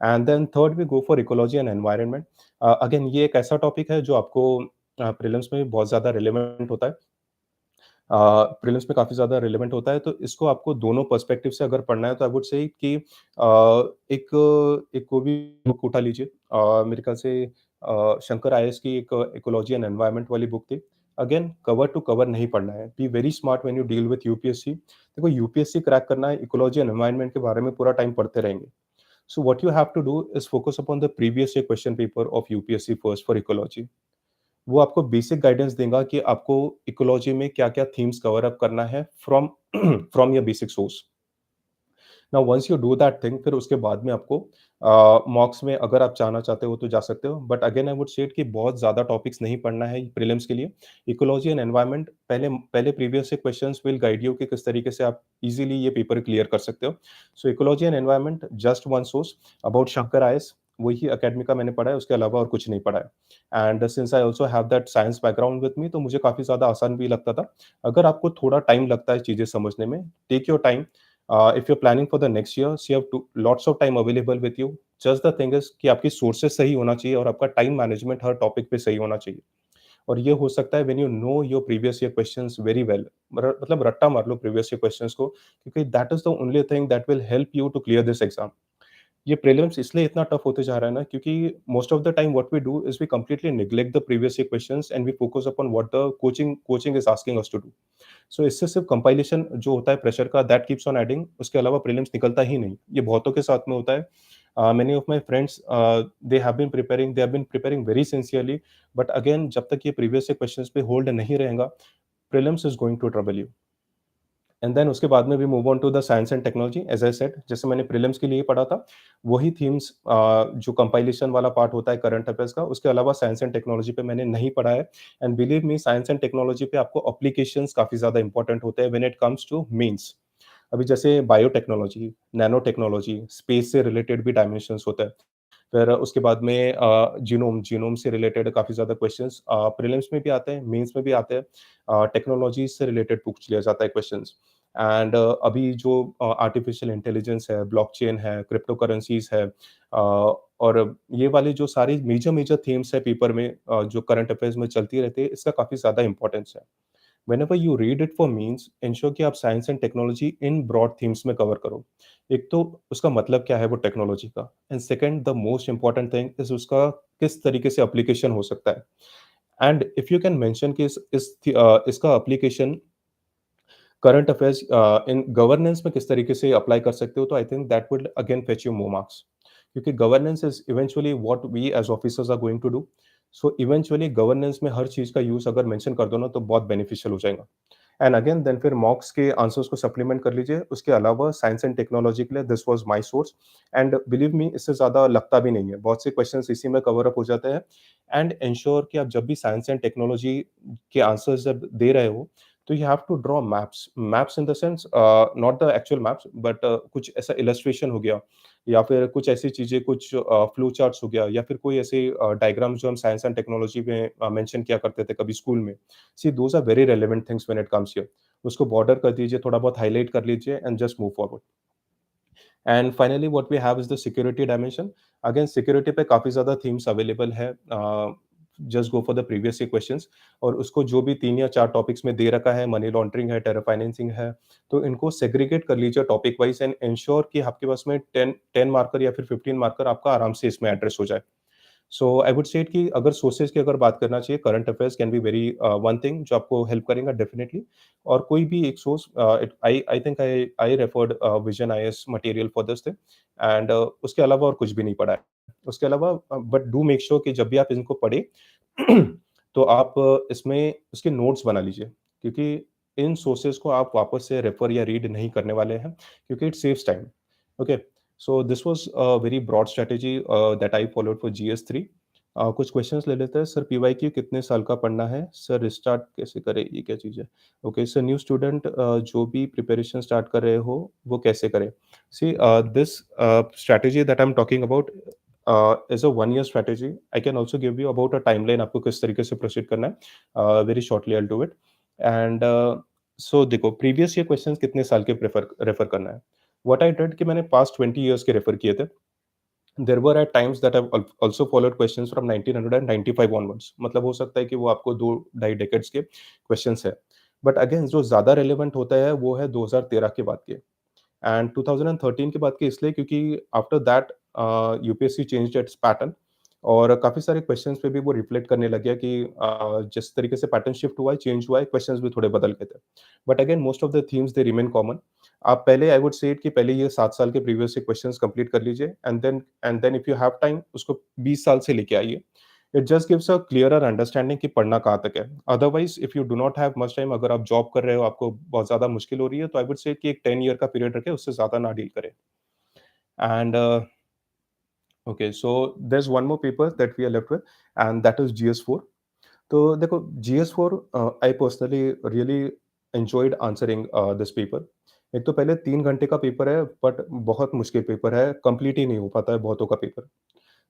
And then third we go for ecology and environment. Again ये एक ऐसा टॉपिक है जो आपको प्रीलिम्स में भी बहुत ज़्यादा रिलेवेंट होता है। प्रीलिम्स में काफ़ी ज़्यादा रिलेवेंट होता है, तो इसको आपको दोनों पर्सपेक्टिव से अगर पढ़ना है तो आई वुड से कि एक एक कोई भी बुक उठा लीजिए। मेरे ख्याल से शंकर आईएएस की एक इकोलॉजी एंड एनवायरनमेंट वाली बुक थी। अगेन कवर टू कवर नहीं पढ़ना है। Be very smart when you deal with UPSC. देखो यूपीएससी क्रैक करना है, इकोलॉजी एंड एनवायरनमेंट के बारे में पूरा टाइम पढ़ते रहेंगे। So what you have to do is focus upon the previous year question paper of UPSC first for ecology. वो आपको बेसिक गाइडेंस देगा कि आपको इकोलॉजी में क्या-क्या थीम्स कवर अप करना है from from your basic source. Now once you do that thing, फिर उसके बाद में आपको मॉक्स में अगर आप जाना चाहते हो तो जा सकते हो, but again I would said कि बहुत ज़्यादा टॉपिक्स नहीं पढ़ना है प्रीलिम्स के लिए। इकोलॉजी एंड एनवायरनमेंट पहले पहले प्रीवियस से क्वेश्चंस विल गाइड यू कि किस तरीके से आप इजीली ये पेपर क्लियर कर सकते हो। सो ecology and environment just one source about Shankar IAS, वही अकेडमी का मैंने पढ़ा है, उसके अलावा और कुछ नहीं पढ़ा है। And since I also have that science background with me, तो मुझे काफ़ी ज़्यादा आसान भी लगता था। अगर आपको थोड़ा टाइम लगता है चीज़ें समझने में, take your time. If you're planning for the next year, so you have lots of time available with you. Just the thing is कि आपकी सोर्सेज सही होना चाहिए और आपका टाइम मैनेजमेंट हर टॉपिक पे सही होना चाहिए। और ये हो सकता है when you know your previous year questions very well. मतलब रट्टा मार लो प्रीवियस ईयर क्वेश्चंस को, क्योंकि that is the only thing that will help you to clear this exam. ये प्रीलिम्स इसलिए इतना टफ होते जा रहा है ना, क्योंकि most of the time what we do is we completely neglect the previous year questions and we focus upon what the coaching is asking us to do. So इससे सिर्फ कंपाइलेशन जो होता है प्रेशर का, दैट कीप्स ऑन एडिंग, उसके अलावा prelims निकलता ही नहीं। ये बहुतों के साथ में होता है। Many of my friends they have been preparing very sincerely, but अगेन जब तक ये प्रीवियस से क्वेश्चंस पे होल्ड नहीं रहेगा, prelims is going to trouble you. And then उसके बाद में we move on to the science and technology. As I said, जैसे मैंने प्रीलिम्स के लिए पढ़ा था, वही थीम्स जो कंपाइलेशन वाला पार्ट होता है करंट अफेयर्स का, उसके अलावा साइंस एंड टेक्नोलॉजी पे मैंने नहीं पढ़ा है। And believe me, science and technology पे आपको एप्लीकेशंस काफ़ी ज़्यादा इंपॉर्टेंट होते हैं when it comes two means. अभी जैसे बायोटेक्नोलॉजी, नैनो टेक्नोलॉजी, स्पेस से रिलेटेड भी डायमेंशंस होता है। फिर उसके बाद में जीनोम से रिलेटेड काफ़ी ज़्यादा क्वेश्चंस प्रीलिम्स में भी आते हैं, मेंस में भी आते हैं। टेक्नोलॉजी से रिलेटेड पूछ लिया जाता है क्वेश्चंस। एंड अभी जो आर्टिफिशियल इंटेलिजेंस है, ब्लॉकचेन है, क्रिप्टो करेंसीज है, और ये वाली जो सारी मेजर मेजर थीम्स है पेपर में, जो करंट अफेयर्स में चलती रहती है, इसका काफ़ी ज़्यादा इंपॉर्टेंस है। Whenever you read it for mains, ensure कि आप science and technology in broad themes में कवर करो। एक तो उसका मतलब क्या है वो टेक्नोलॉजी का, and second the most important thing is उसका किस तरीके से एप्लीकेशन हो सकता है। And if you can mention कि इसका application current affairs in governance में किस तरीके से अप्लाई कर सकते हो, तो I think that will again fetch you more marks, क्योंकि governance is eventually what we as officers are going to do. So eventually governance में हर चीज का यूज अगर मेंशन कर दो ना, तो बहुत बेनिफिशियल हो जाएगा। एंड अगेन देन फिर मॉक्स के आंसर्स को सप्लीमेंट कर लीजिए। उसके अलावा साइंस एंड टेक्नोलॉजी के लिए this was my source. And believe me, इससे ज़्यादा लगता भी नहीं है, बहुत से क्वेश्चंस इसी में कवर अप हो जाते हैं। एंड इंश्योर कि आप जब भी साइंस एंड टेक्नोलॉजी के आंसर्स जब दे रहे हो, तो you have to draw maps in the sense, not the actual maps, but कुछ ऐसा इलस्ट्रेशन हो गया, या फिर कुछ ऐसी चीज़ें, कुछ फ्लो चार्ट्स हो गया, या फिर कोई ऐसे डायग्राम्स जो हम साइंस एंड टेक्नोलॉजी में मेंशन किया करते थे कभी स्कूल में। See those are very relevant things when it comes here. उसको बॉर्डर कर दीजिए, थोड़ा बहुत हाइलाइट कर लीजिए and just move forward. And finally what we have is the security dimension. Again security पे काफ़ी ज़्यादा थीम्स अवेलेबल है। Just go for the previous year questions, और उसको जो भी 3 या 4 टॉपिक्स में दे रखा है, मनी लॉन्ड्रिंग है, टेरर फाइनेंसिंग है, तो इनको सेग्रीगेट कर लीजिए टॉपिक वाइज़ एंड एन्श्योर कि आपके पास में 10 मार्कर या फिर 15 मार्कर आपका आराम से इसमें एड्रेस हो जाए। सो आई वुड से कि अगर सोर्सेज की अगर बात करना चाहिए, current affairs can be very one thing जो आपको हेल्प करेगा डेफिनेटली। और कोई भी एक source, I think I referred vision IAS material for this thing. And उसके अलावा और कुछ भी नहीं पढ़ा है। उसके अलावा बट डू मेक श्योर कि जब भी आप इनको पढ़े तो आप इसमें उसके नोट्स बना लीजिए, क्योंकि इन सोर्सेज को आप वापस से रेफर या रीड नहीं करने वाले हैं, क्योंकि it saves time. Okay, so this was a very broad strategy that I followed for GS3. कुछ क्वेश्चंस ले लेते हैं। सर पीवाईक्यू कितने साल का पढ़ना है? सर रिस्टार्ट कैसे करें? ये क्या चीज़ है? ओके सर न्यू स्टूडेंट जो भी प्रिपरेशन स्टार्ट कर रहे हो, वो कैसे करें? See this strategy that I am talking about is a 1 year strategy. I can also give you about a timeline आपको किस तरीके से प्रोसीड करना है। Very shortly I will do it and so देखो प्रीवियस ईयर क्वेश्चंस कितने साल के रेफर करना है। व्हाट आई डिड कि मैंने पास्ट 20 ईयर्स के रेफर किए थे। There were at times that I also followed questions from 1995 onwards, मतलब हो सकता है कि वो आपको 2 ढाई डेकेड्स के क्वेश्चंस है। बट अगेन जो ज़्यादा रिलेवेंट होता है वो है 2013 के बाद के एंड 2013 के बाद के इसलिए क्योंकि after that UPSC changed it's pattern और काफ़ी सारे क्वेश्चंस पे भी वो रिफ्लेक्ट करने लग गया कि जिस तरीके से पैटर्न शिफ्ट हुआ है, चेंज हुआ है, क्वेश्चंस भी थोड़े बदल गए थे। But again most of the themes they remain common. आप पहले आई वुड से इट कि पहले ये 7 साल के प्रीवियस से क्वेश्चंस कंप्लीट कर लीजिए and then if you have time उसको 20 साल से लेके आइए। It just gives a clearer understanding कि पढ़ना कहाँ तक है। Otherwise if you do not have much time, अगर आप जॉब कर रहे हो, आपको बहुत ज़्यादा मुश्किल हो रही है, तो आई वुड से कि एक 10 ईयर का पीरियड रखें, उससे ज़्यादा ना डील करें। And okay, so there is one more paper that we are left with and that is जीएस-4। तो देखो जीएस-4 I personally really enjoyed answering this paper. एक तो पहले 3 घंटे का पेपर है, बट बहुत मुश्किल पेपर है, कंप्लीट ही नहीं हो पाता है बहुतों का पेपर।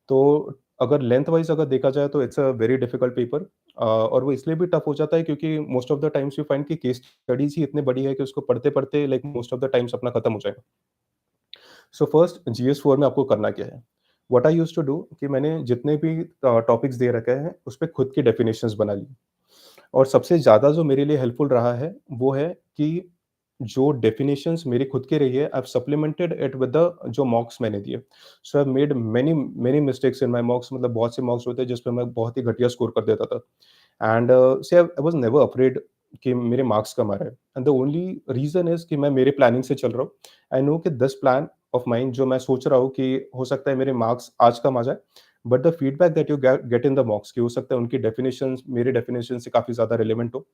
तो अगर लेंथ वाइज़ अगर देखा जाए तो it's a very difficult paper और वो इसलिए भी टफ हो जाता है क्योंकि most of the times you find कि केस स्टडीज़ ही इतनी बड़ी है कि उसको पढ़ते-पढ़ते like most of the times अपना खत्म हो जाएगा। सो फर्स्ट जीएस-4 में आपको करना क्या है? What I used to do कि मैंने जितने भी टॉपिक्स दे रखे हैं, उसपे खुद की डेफिनिशंस बना ली। और सबसे ज़्यादा जो मेरे लिए हेल्पफुल रहा है, वो है कि जो डेफिनिशंस मेरी खुद की रही है, I have supplemented it with the जो मॉक्स मैंने दिए। So I have made many many mistakes in my mocks, मतलब बहुत से मॉक्स होते हैं जिसपे मैं बहुत ही घटिया स्कोर कर देता था। And see I was never afraid कि मेरे मार्क्स कम आ रहे हैं and the only reason is कि मैं मेरे प्लानिंग से चल रहा हूँ। आई नो कि दिस प्लान ऑफ माइन जो मैं सोच रहा हूँ कि हो सकता है मेरे मार्क्स आज कम आ जाए, but the feedback that you get in the मॉक्स कि हो सकता है उनकी डेफिनिशंस मेरी डेफिनिशन से काफ़ी ज़्यादा रिलेवेंट हो।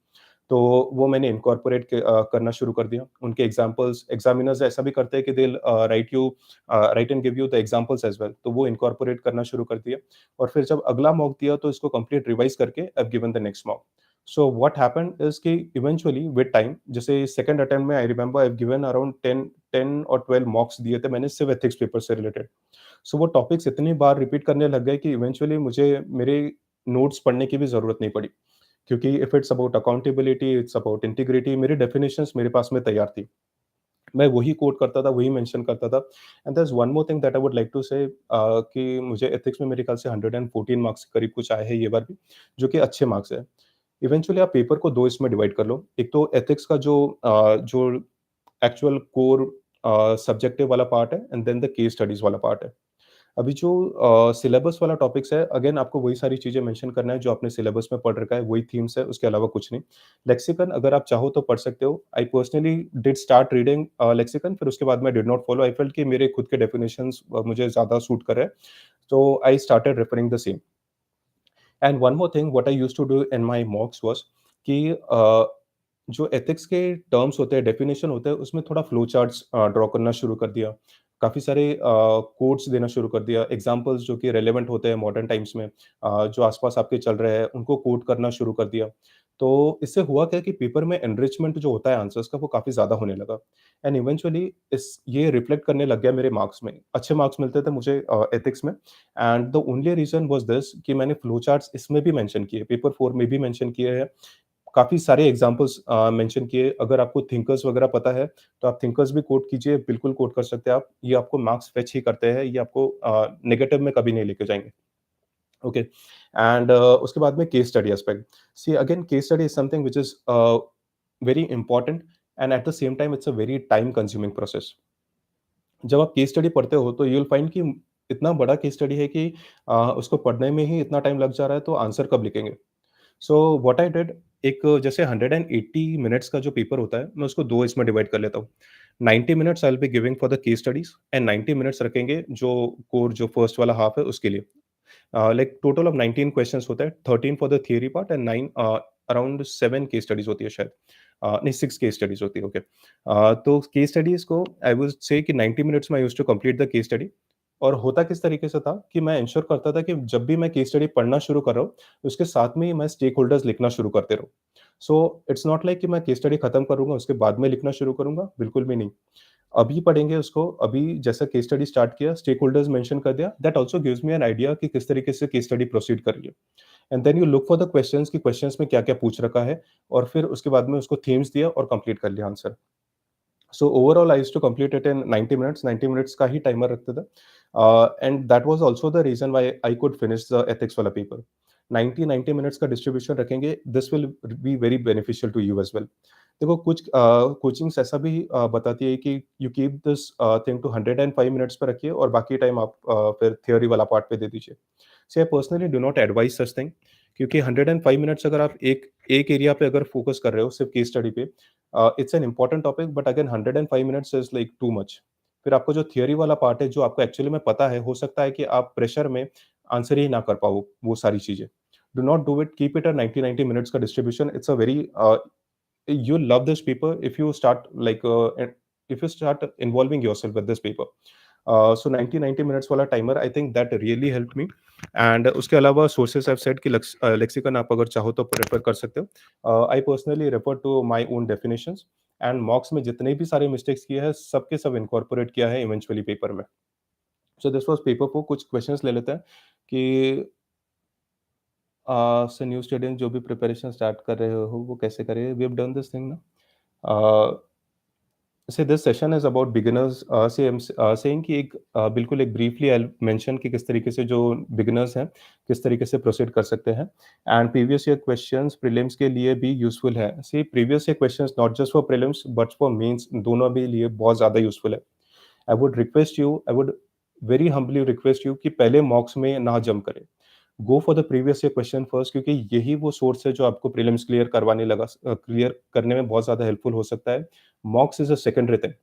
तो वो मैंने इनकॉर्पोरेट करना शुरू कर दिया। उनके एग्ज़ाम्पल्स एग्ज़ामिनर्स ऐसा भी करते हैं कि they will write and give you the examples as well, तो वो इनकॉर्पोरेट करना शुरू कर दिया और फिर जब अगला मॉक दिया तो इसको कंप्लीट रिवाइज़ करके आई have given the next mock. So what happened is कि इवेंचुअली विद टाइम जैसे सेकंड अटेम्प्ट में आई remember I have given around 10 और 12 मॉक्स दिए थे मैंने सिर्फ एथिक्स पेपर से रिलेटेड। सो वो टॉपिक्स इतनी बार रिपीट करने लग गए कि इवेंचुअली मुझे मेरे नोट्स पढ़ने की भी ज़रूरत नहीं पड़ी। क्योंकि if it's about accountability, it's about integrity, मेरी डेफिनिशंस मेरे पास में तैयार थी। मैं वही कोट करता था, वही मेंशन करता था। And there is one more thing that I would like to say कि मुझे एथिक्स में मेरे ख्याल से 114 मार्क्स के करीब कुछ आए हैं ये बार भी, जो कि अच्छे मार्क्स हैं। इवेंचुअली आप पेपर को 2 इसमें डिवाइड कर लो। एक तो एथिक्स का जो एक्चुअल कोर सब्जेक्टिव वाला पार्ट है and then the case studies वाला पार्ट है। अभी जो सिलेबस वाला टॉपिक्स है, अगेन आपको वही सारी चीज़ें मेंशन करना है जो आपने सिलेबस में पढ़ रखा है, वही थीम्स है, उसके अलावा कुछ नहीं। लेक्सिकन अगर आप चाहो तो पढ़ सकते हो। I personally did start reading lexicon, फिर उसके बाद मैं did not follow. I felt कि मेरे खुद के डेफिनिशंस मुझे ज़्यादा सूट कर रहे हैं, तो I started referring the same. And one more thing what I used to do in my mocks was कि जो एथिक्स के टर्म्स होते हैं, डेफिनिशन होता है, उसमें थोड़ा फ्लो चार्ट्स ड्रॉ करना शुरू कर दिया। काफ़ी सारे कोट्स देना शुरू कर दिया, एग्ज़ाम्पल्स जो कि रिलेवेंट होते हैं मॉडर्न टाइम्स में, जो आस-पास आपके चल रहे हैं, उनको कोट करना शुरू कर दिया। तो इससे हुआ क्या कि पेपर में एनरिचमेंट जो होता है आंसर्स का, वो काफ़ी ज़्यादा होने लगा एंड इवेंचुअली इस ये रिफ्लेक्ट करने लग गया मेरे मार्क्स में। अच्छे मार्क्स मिलते थे मुझे एथिक्स में and the only reason was this कि मैंने फ्लो चार्ट्स इसमें भी मेंशन किए, पेपर 4 में भी मेंशन किए हैं। काफ़ी सारे एग्ज़ाम्पल्स मेंशन किए। अगर आपको थिंकर्स वगैरह पता है, तो आप थिंकर्स भी कोट कीजिए, बिल्कुल कोट कर सकते हैं आप। ये आपको मार्क्स फेच ही करते हैं, ये आपको नेगेटिव में कभी नहीं लेके जाएँगे। ओके एंड उसके बाद में case study aspect. See again case study is something which is very important and at the same time it's a very time consuming process. जब आप केस स्टडी पढ़ते हो, तो यू विल फाइंड कि इतना बड़ा केस स्टडी है कि उसको पढ़ने में ही इतना टाइम लग जा रहा है, तो आंसर कब लिखेंगे? सो व्हाट आई डिड, एक जैसे 180 मिनट्स का जो पेपर होता है, मैं उसको 2 इसमें डिवाइड कर लेता हूँ। 90 minutes I will be giving for the case studies and 90 minutes रखेंगे जो कोर जो फर्स्ट वाला हाफ है उसके लिए। लाइक टोटल ऑफ 19 क्वेश्चंस होता है, 13 for the theory part and 9 around 7 case studies होती है शायद। नहीं 6 केस स्टडीज़ होती है, ओके। तो केस स्टडीज़ को आई वुड से कि 90 मिनट्स में I used to complete the case study और होता किस तरीके से था कि मैं इंश्योर करता था कि जब भी मैं केस स्टडी पढ़ना शुरू कर रहा हूँ, उसके साथ में ही मैं स्टेक होल्डर्स लिखना शुरू करते रहूँ। सो इट्स नॉट लाइक कि मैं केस स्टडी खत्म करूँगा, उसके बाद में लिखना शुरू करूँगा, बिल्कुल भी नहीं। अभी पढ़ेंगे उसको, अभी जैसा केस स्टडी स्टार्ट किया, स्टेक होल्डर्स मेंशन कर दिया, that also gives me an idea कि किस तरीके से केस स्टडी प्रोसीड कर रही है। And then you look for the questions कि क्वेश्चंस में क्या-क्या पूछ रखा है और फिर उसके बाद में उसको थीम्स दिया और कंप्लीट कर लिया answer. So overall I used to complete it in 90 minutes, 90 minutes का ही टाइमर रखते थे। And that was also the reason why I could finish the ethics वाला पेपर। 90-90 मिनट्स का डिस्ट्रीब्यूशन रखेंगे, this will be very beneficial to you as well. देखो कुछ coachings ऐसा भी बताती है कि you keep this thing to 105 minutes पे रखिए और बाकी टाइम आप फिर थ्योरी वाला पार्ट पे दे दीजिए। So I personally do not advise such thing, क्योंकि 105 मिनट्स अगर आप एक एक एरिया पे अगर फोकस कर रहे हो सिर्फ केस स्टडी पे, it's an important topic but again 105 minutes is like too much. फिर आपको जो थियरी वाला पार्ट है जो आपको एक्चुअली में पता है, हो सकता है कि आप प्रेशर में आंसर ही ना कर पाओ वो सारी चीजें। Do not do it, keep it a 90-90 minutes का distribution. It's a very you'll love this paper if you start like if you start involving yourself with this paper. So 90 minutes वाला timer, I think that really helped me. And उसके अलावा sources I've said कि lexicon आप अगर चाहो तो prefer कर सकते हो। I personally refer to my own definitions and mocks में जितने भी सारे mistakes किए हैं सबके सब incorporate किया है eventually paper में। So this was paper 4। कुछ questions ले लेते हैं कि so न्यू स्टूडेंट जो भी प्रिपरेशन स्टार्ट कर रहे हो वो कैसे करें? We have done this thing ना। So this session is about beginners, so I am saying कि एक बिल्कुल एक ब्रीफली आई मेंशन कि किस तरीके से जो बिगिनर्स हैं किस तरीके से प्रोसीड कर सकते हैं। And previous year questions prelims के लिए भी यूजफुल है। See previous year questions not just for prelims but for mains, दोनों भी लिए बहुत ज़्यादा यूजफुल है। I would very humbly request you कि पहले मॉक्स में ना जंप करें। Go for the previous year question first, क्योंकि यही वो सोर्स है जो आपको प्रीलिम्स क्लियर करने में बहुत ज़्यादा हेल्पफुल हो सकता है। मॉक्स इज़ अ सेकेंडरी थिंग।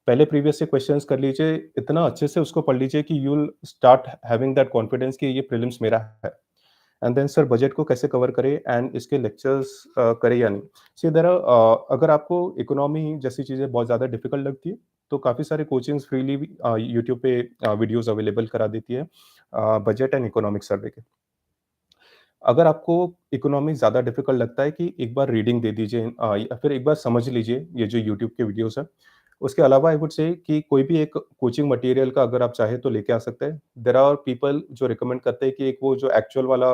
पहले प्रीवियस ईयर क्वेश्चंस कर लीजिए, इतना अच्छे से उसको पढ़ लीजिए कि you will start having that confidence कि ये प्रीलिम्स मेरा है। एंड देन सर बजट को कैसे कवर करें एंड इसके लेक्चर्स करें या नहीं। सी देयर आर अगर आपको इकोनॉमी जैसी चीज़ें बहुत ज़्यादा डिफिकल्ट लगती है तो काफ़ी सारे कोचिंग्स फ्रीली यूट्यूब पे वीडियोस अवेलेबल करा देती है बजट एंड इकोनॉमिक सर्वे के। अगर आपको इकोनॉमी ज़्यादा डिफ़िकल्ट लगता है कि एक बार रीडिंग दे दीजिए या फिर एक बार समझ लीजिए ये जो यूट्यूब के वीडियोज़ हैं। उसके अलावा आई वुड से कि कोई भी एक कोचिंग मटेरियल का अगर आप चाहें तो लेके आ सकते हैं। देयर आर पीपल जो रिकमेंड करते हैं कि एक वो जो एक्चुअल वाला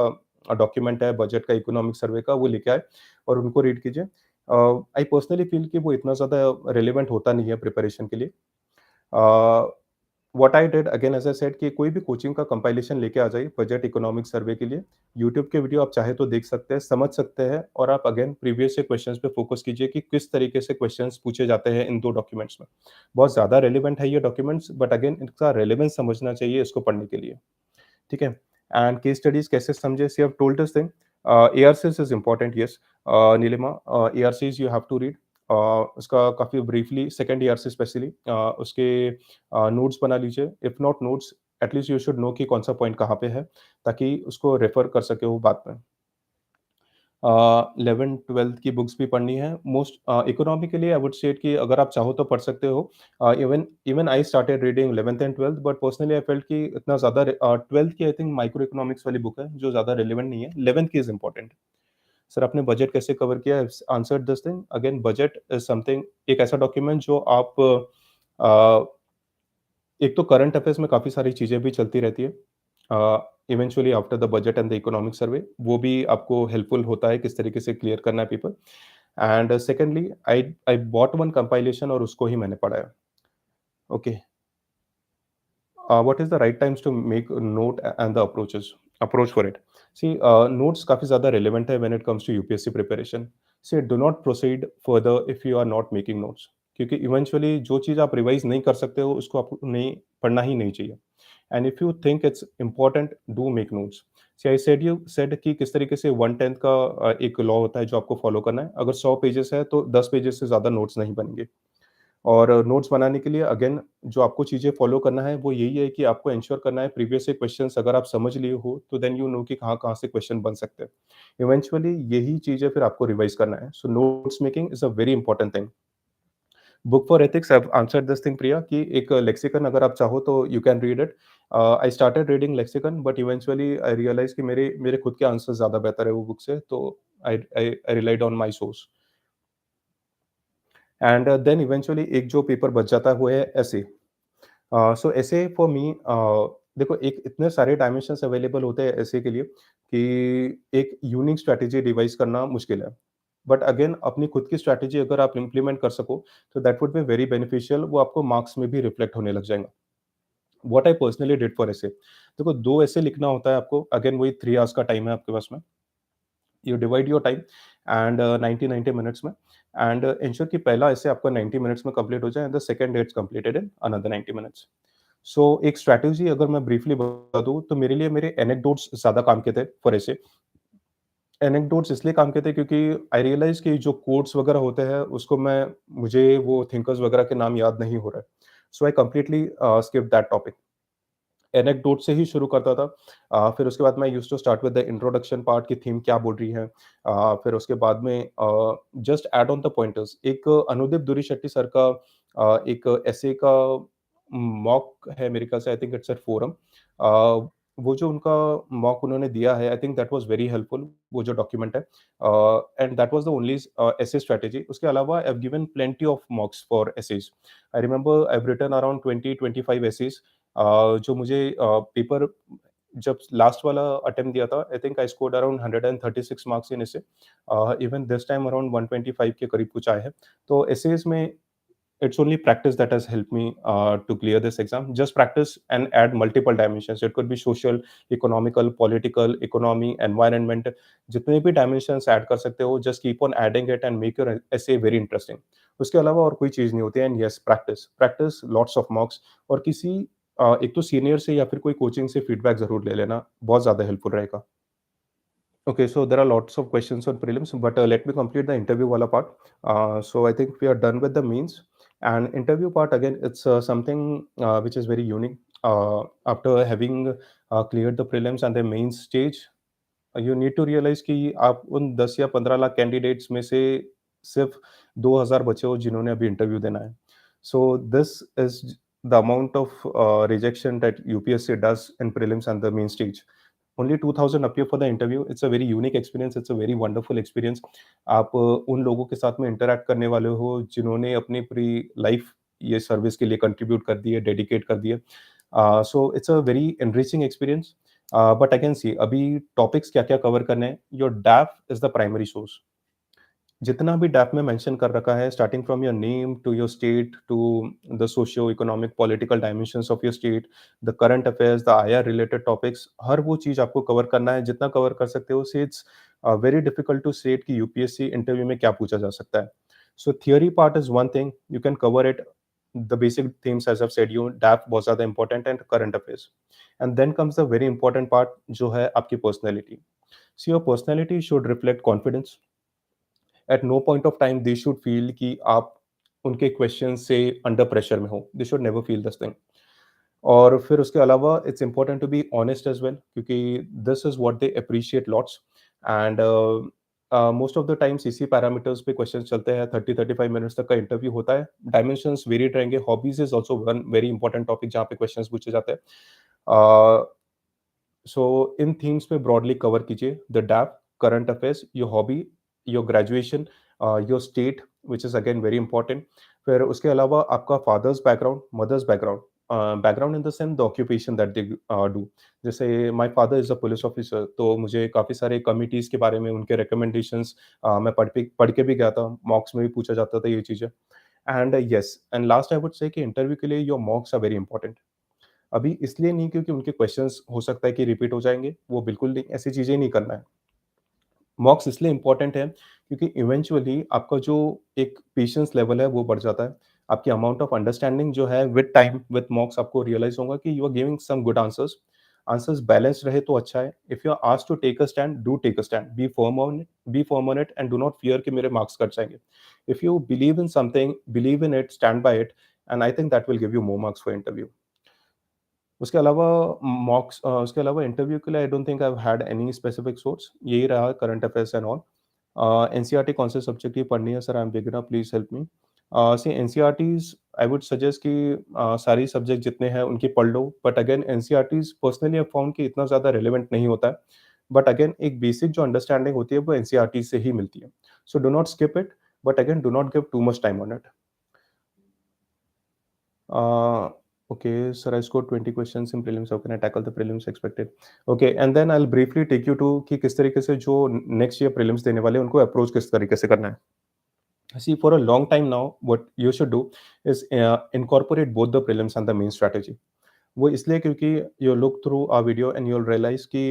डॉक्यूमेंट है बजट का, इकोनॉमिक सर्वे का, वो लेके आएँ और उनको रीड कीजिए। आई पर्सनली फ़ील कि वो इतना ज़्यादा रिलेवेंट होता नहीं है प्रिपरेशन के लिए। What I did again as I said कि कोई भी कोचिंग का कंपाइलेशन लेके आ जाइए बजट इकोनॉमिक सर्वे के लिए। यूट्यूब के वीडियो आप चाहे तो देख सकते हैं, समझ सकते हैं और आप अगेन प्रीवियस से क्वेश्चंस पे फोकस कीजिए कि किस तरीके से क्वेश्चंस पूछे जाते हैं इन 2 डॉक्यूमेंट्स में। बहुत ज़्यादा रिलेवेंट है ये डॉक्यूमेंट्स बट अगेन इनका रिलेवेंस समझना चाहिए इसको पढ़ने के लिए। ठीक है? एंड केस स्टडीज़ कैसे समझे? See have told this thing. ARCs is important yes, Nilima, ARCs you have to read. उसका काफ़ी ब्रीफली सेकंड ARC स्पेशली उसके नोट्स बना लीजिए। If not notes, at least you should know कि कौन-सा पॉइंट कहाँ पे है, ताकि उसको रेफर कर सके वो बाद में। 11th-12th की बुक्स भी पढ़नी है। मोस्ट इकोनॉमी के लिए आई वुड से कि अगर आप चाहो तो पढ़ सकते हो। Even even I started reading 11th and 12th but personally I felt कि इतना ज़्यादा 12th की आई थिंक माइक्रो इकोनॉमिक्स वाली बुक है जो ज़्यादा रिलेवेंट नहीं है। 11th की इज़ इम्पोर्टेंट। सर आपने बजट कैसे कवर किया? आई have answered this thing. Again budget is something, एक ऐसा डॉक्यूमेंट जो आप एक तो करंट अफेयर्स में काफ़ी सारी चीज़ें भी चलती रहती है। Eventually after the budget and the economic survey वो भी आपको हेल्पफुल होता है किस तरीके से क्लियर करना है paper. And secondly I I bought one compilation और उसको ही मैंने पढ़ा है। Okay, what is the right times to make note and the approach for it? See notes काफ़ी ज़्यादा रिलेवेंट है when it comes to UPSC preparation. See do not proceed further if you are not making notes, क्योंकि eventually जो चीज़ आप revise नहीं कर सकते हो उसको आपको नहीं पढ़ना ही नहीं चाहिए। And if you think it's important, do make notes. See I said you said कि किस तरीके से 1/10 का एक लॉ होता है जो आपको फॉलो करना है। अगर 100 पेजेस है तो 10 पेजेस से ज़्यादा नोट्स नहीं बनेंगे। और नोट्स बनाने के लिए अगेन जो आपको चीज़ें फॉलो करना है वो यही है कि आपको एंश्योर करना है प्रीवियस से क्वेश्चंस अगर आप समझ लिए हो तो देन यू नो कि कहाँ-कहाँ से क्वेश्चन बन सकते हैं। इवेंचुअली यही चीज़ें फिर आपको रिवाइज़ करना है। So notes making is a very important thing. Book for ethics, I have answered this thing Priya, कि एक लेक्सिकन अगर आप चाहो तो you can read it. I started reading lexicon but eventually I realise कि मेरे मेरे खुद के आंसर ज़्यादा बेहतर है वो बुक से, तो I relied on my source. And then eventually एक जो पेपर बच जाता है वो है एसे। सो ऐसे फॉर मी, देखो एक इतने सारे डायमेंशंस अवेलेबल होते हैं ऐसे के लिए कि एक यूनिक स्ट्रैटेजी डिवाइस करना मुश्किल है। बट अगेन अपनी खुद की स्ट्रैटेजी अगर आप इम्प्लीमेंट कर सको तो that would be very beneficial, वो आपको मार्क्स में भी रिफ्लेक्ट होने लग जाएगा। What I personally did for ऐसे, देखो 2 ऐसे लिखना होता है आपको, अगेन वही 3 आवर्स का टाइम है आपके पास में। You divide your time and 90 minutes में, एंड इंश्योर कि पहला ऐसे आपका 90 मिनट्स में कंप्लीट हो जाए and the second it's completed in another 90 minutes. So एक स्ट्रैटेजी अगर मैं ब्रीफली बता दूँ तो मेरे लिए मेरे एनेक्डोट्स ज़्यादा काम के थे फॉर ऐसे। एनेक्डोट्स इसलिए काम के थे क्योंकि आई रियलाइज़ कि जो कोट्स वगैरह होते हैं उसको मैं मुझे वो थिंकर्स वगैरह के नाम याद नहीं हो रहा है। So I completely skip that topic. Anecdote से ही शुरू करता था। फिर उसके बाद मैं used to start with the introduction part की थीम क्या बोल रही है। फिर उसके बाद में just add on the pointers. एक अनुदीप दुरी शेट्टी सर का एक एसे का मॉक है मेरे ख्याल से, I think it's at Forum. वो जो उनका मॉक उन्होंने दिया है, I think that was very helpful, वो जो डॉक्यूमेंट है। And that was the only essay strategy. उसके अलावा I have given plenty of mocks for essays. I remember I have written around 20-25 essays, जो मुझे पेपर जब लास्ट वाला attempt दिया था, I think I scored around 136 marks in essay. Even this time around 125 के करीब कुछ आए हैं। तो एसेज में it's only practice that has helped me to clear this exam. Just practice and add multiple dimensions. It could be social, economical, political, economy, environment. जितने भी dimensions add कर सकते हो, just keep on adding it and make your essay very interesting. उसके अलावा और कोई चीज़ नहीं होती है। And yes, practice practice lots of मॉक्स, और किसी एक तो सीनियर से या फिर कोई कोचिंग से फीडबैक ज़रूर ले लेना, बहुत ज़्यादा हेल्पफुल रहेगा। Okay, so there are lots of questions on prelims, but let me complete the interview wala part. So I think we are done with the means, and interview part again. It's something which is very unique. After having cleared the prelims and the main stage, you need to realize कि आप उन 10 या 15 lakh candidates में से सिर्फ 2000 बचे हो जिन्होंने अभी इंटरव्यू देना है। So this is the amount of rejection that UPSC does in prelims and the main stage. Only 2000 appear for the interview. It's a very unique experience, it's a very wonderful experience. आप उन लोगों के साथ में interact करने वाले हो जिन्होंने अपनी पूरी लाइफ ये सर्विस के लिए कंट्रीब्यूट कर दी है, डेडिकेट कर दी है। So it's a very enriching experience. But I can see अभी टॉपिक्स क्या-क्या कवर करने हैं। Your DAP is the primary source. जितना भी डैप में मेंशन कर रखा है, starting from your name to your state to the socio economic political dimensions of your state, the current affairs, the IR related topics, हर वो चीज़ आपको कवर करना है। जितना कवर कर सकते हो, say it's very difficult to state कि यूपीएससी इंटरव्यू में क्या पूछा जा सकता है। So theory part is one thing, you can cover it. The basic themes as I have said you, DAP बहुत ज़्यादा important and current affairs. And then comes the very important part जो है आपकी personality. So your personality should reflect confidence. At no point of time they should feel कि आप उनके question से under pressure में हो। They should never feel this thing. और फिर उसके अलावा it's important to be honest as well, क्योंकि this is what they appreciate lots. And most of the times इसी पैरामीटर्स पे क्वेश्चन चलते हैं। 30-35 मिनट्स तक का इंटरव्यू होता है। डायमेंशंस वेरिड रहेंगे। Hobbies is also one very important topic जहाँ पे क्वेश्चंस पूछे जाते हैं। सो इन थीम्स में ब्रॉडली कवर कीजिए the DAP, current affairs, your hobby, your graduation, your state which is again very important. फिर उसके अलावा आपका father's background, mother's background, background in the sense the occupation that they do. जैसे my father is a police officer, तो मुझे काफ़ी सारे committees के बारे में उनके रिकमेंडेशंस मैं पढ़ के भी गया था। मॉक्स में भी पूछा जाता था ये चीज़ें। And yes, and last I would say कि इंटरव्यू के लिए your mocks are very important. अभी इसलिए नहीं क्योंकि उनके क्वेश्चंस हो सकता है कि रिपीट हो जाएँगे, वो बिल्कुल नहीं, ऐसी चीज़ें नहीं करना है। मॉक्स इसलिए इम्पोर्टेंट है क्योंकि इवेंचुअली आपका जो एक पेशेंस लेवल है वो बढ़ जाता है। आपकी अमाउंट ऑफ अंडरस्टैंडिंग जो है विद टाइम विद मॉक्स आपको रियलाइज़ होगा कि you are giving some good answers. Answers balanced रहे तो अच्छा है। If you are asked to take a stand, do take a stand, be firm on it and do not fear कि मेरे marks cut जाएँगे। If you believe in something, believe in it, stand by it, and I think that will give you more marks for interview. उसके अलावा उसके अलावा interview के लिए आई don't think I have had any specific source. यही रहा current affairs and all. NCERT कौन से सब्जेक्ट की पढ़नी है sir, I am beginner, please help me. See NCERTs I would suggest कि सारी सब्जेक्ट जितने हैं उनकी पढ़ लो, but again NCERTs personally I found कि इतना ज़्यादा रिलेवेंट नहीं होता है। बट अगेन एक बेसिक जो अंडरस्टैंडिंग होती है वो एनसीईआरटी से ही मिलती है। So do not skip it, but again do not give too much time on it. Uh, okay, sir, I scored 20 questions in prelims. How can I tackle the prelims expected? Okay, and then I'll briefly take you to कि किस तरीके से जो next year prelims देने वाले हैं उनको approach किस तरीके से करना है। See, for a long time now, what you should do is incorporate both the prelims and the main strategy. वो इसलिए क्योंकि you look through a video and you will realise कि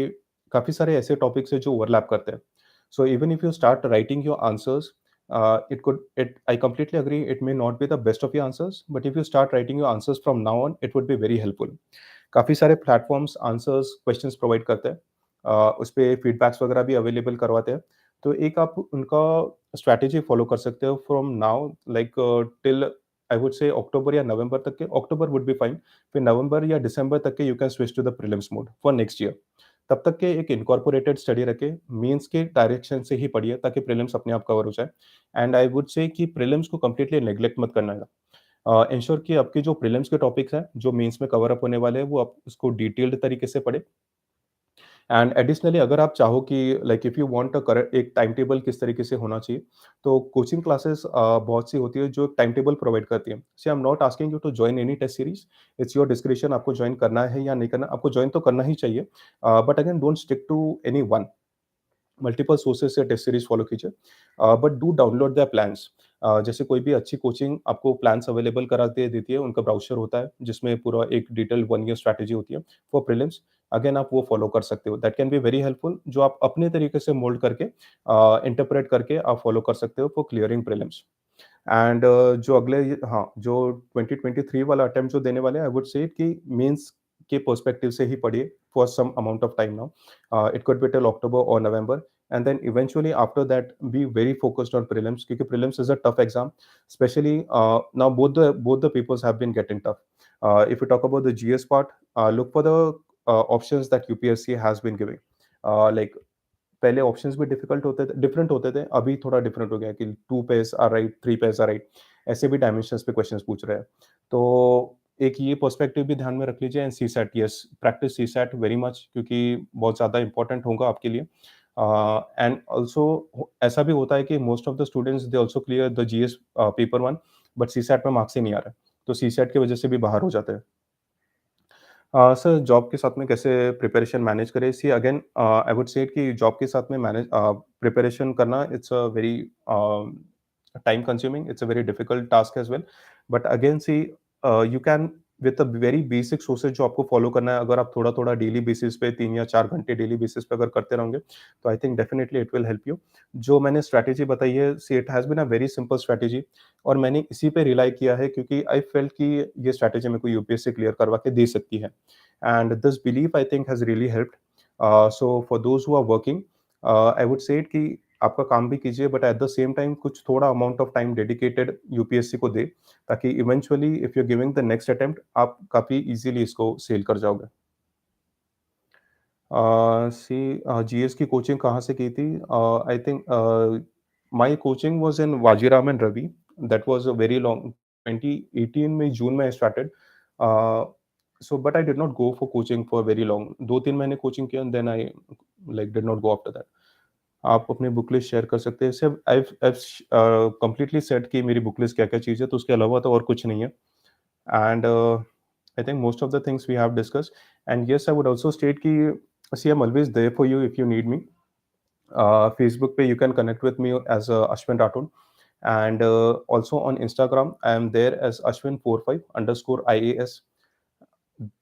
काफ़ी सारे ऐसे टॉपिक्स हैं जो ओवरलैप करते हैं। So even if you start writing your answers, it I completely agree it may not be the best of your answers, but if you start writing your answers from now on it would be very helpful. काफ़ी सारे platforms answers questions provide करते हैं, उस पे feedbacks वगैरह भी available करवाते हैं। तो एक आप उनका स्ट्रैटेजी फॉलो कर सकते हो from now, like till I would say October या नवंबर तक के, अक्टूबर वुड बी फाइन, फिर नवंबर या दिसंबर तक के you can switch to the prelims mode for next year. तब तक के एक इनकॉर्पोरेटेड स्टडी रखें, मेंस के डायरेक्शन से ही पढ़िए ताकि प्रीलिम्स अपने आप कवर हो जाए। एंड आई वुड से कि प्रीलिम्स को कंप्लीटली नेग्लेक्ट मत करना है। इंश्योर कि आपके जो प्रीलिम्स के टॉपिक्स हैं, जो मेंस में कवर अप होने वाले हैं, वो आप उसको डिटेल्ड तरीके से पढ़ें। एंड एडिशनली अगर आप चाहो कि लाइक इफ यू वांट एक टाइम टेबल किस तरीके से होना चाहिए, तो कोचिंग क्लासेस बहुत सी होती है जो टाइम टेबल प्रोवाइड करती है। See I am not asking you to join any test series, it's your description, आपको ज्वाइन करना है या नहीं करना। आपको ज्वाइन तो करना ही चाहिए, but again don't stick to any one, multiple sources से टेस्ट सीरीज फॉलो कीजिए, but do download the plans. जैसे कोई भी अच्छी कोचिंग आपको प्लान्स अवेलेबल करा के देती है, उनका ब्राउचर होता है जिसमें पूरा एक डिटेल्ड 1 ईयर स्ट्रैटेजी होती है फॉर प्रीलिम्स। अगेन आप वो फॉलो कर सकते हो, that can be very helpful, जो आप अपने तरीके से मोल्ड करके इंटरप्रेट करके आप फॉलो कर सकते हो फॉर क्लियरिंग प्रीलिम्स। एंड जो अगले हाँ, जो 2023 वाला अटेम्प्ट जो देने वाले हैं, आई वुड से कि मेंस के पर्सपेक्टिव से ही पढ़िए for some amount of time now. It could be till October और November, and then eventually after that be very focused on prelims, क्योंकि prelims is a tough exam, specially now both the papers have been getting tough. If you talk about the GS part, look for the options that UPSC has been giving. Like पहले options भी difficult होते थे, different होते थे, अभी थोड़ा different हो गया कि 2 pairs are right, 3 pairs are right, ऐसे भी डायमेंशंस पे क्वेश्चंस पूछ रहे हैं। तो एक ये पर्सपेक्टिव भी ध्यान में रख लीजिए, and CSAT, yes, practice CSAT very much, क्योंकि बहुत ज़्यादा इंपॉर्टेंट होगा आपके लिए। एंड ऑल्सो ऐसा भी होता है कि most of the students they also clear the GS paper 1, but CSAT में मार्क्स ही नहीं आ रहे, तो सीसैट की वजह से भी बाहर हो जाते हैं। सर, जॉब के साथ में कैसे प्रिपरेशन मैनेज करें? सी अगेन, आई वुड से कि जॉब के साथ में प्रिपरेशन करना, it's a very time consuming, it's a very difficult task as well. But again see, you can with a very basic sources जो आपको फॉलो करना है, अगर आप थोड़ा-थोड़ा डेली बेसिस पे 3 या 4 घंटे डेली बेसिस पे अगर करते रहोगे, तो I think definitely it will help you. जो मैंने स्ट्रैटेजी बताई है, see it has been a very simple strategy, और मैंने इसी पे रिलाई किया है क्योंकि आई फेल्ट कि ये स्ट्रैटेजी मेरे को यूपीएससी क्लियर करवा के दे सकती है। And this belief I think has really helped. So for those who are working, I would say कि आपका काम भी कीजिए, but at the same time कुछ थोड़ा amount of time dedicated UPSC को दे, ताकि eventually if you giving the next attempt आप काफ़ी इजीली इसको सेल कर जाओगे। सी जीएस की कोचिंग कहाँ से की थी? I think my coaching was in Vajiram and Ravi, that was a very long, 2018 में जून में I started. So but I did not go for coaching for very long, 2-3 महीने कोचिंग किया, and then I like did not go after that. आप अपनी book list share कर सकते हैं। सिर्फ आई कंप्लीटली सेट कि मेरी बुक लिस्ट क्या-क्या चीज़ है, तो उसके अलावा तो और कुछ नहीं है। And I think most of the things we have discussed. And yes, I would also state ki, see, I'm always there for you if you need me. Facebook pe you can connect with me as Ashwin Rathod, and also on Instagram I am there as Ashwin45 underscore IAS.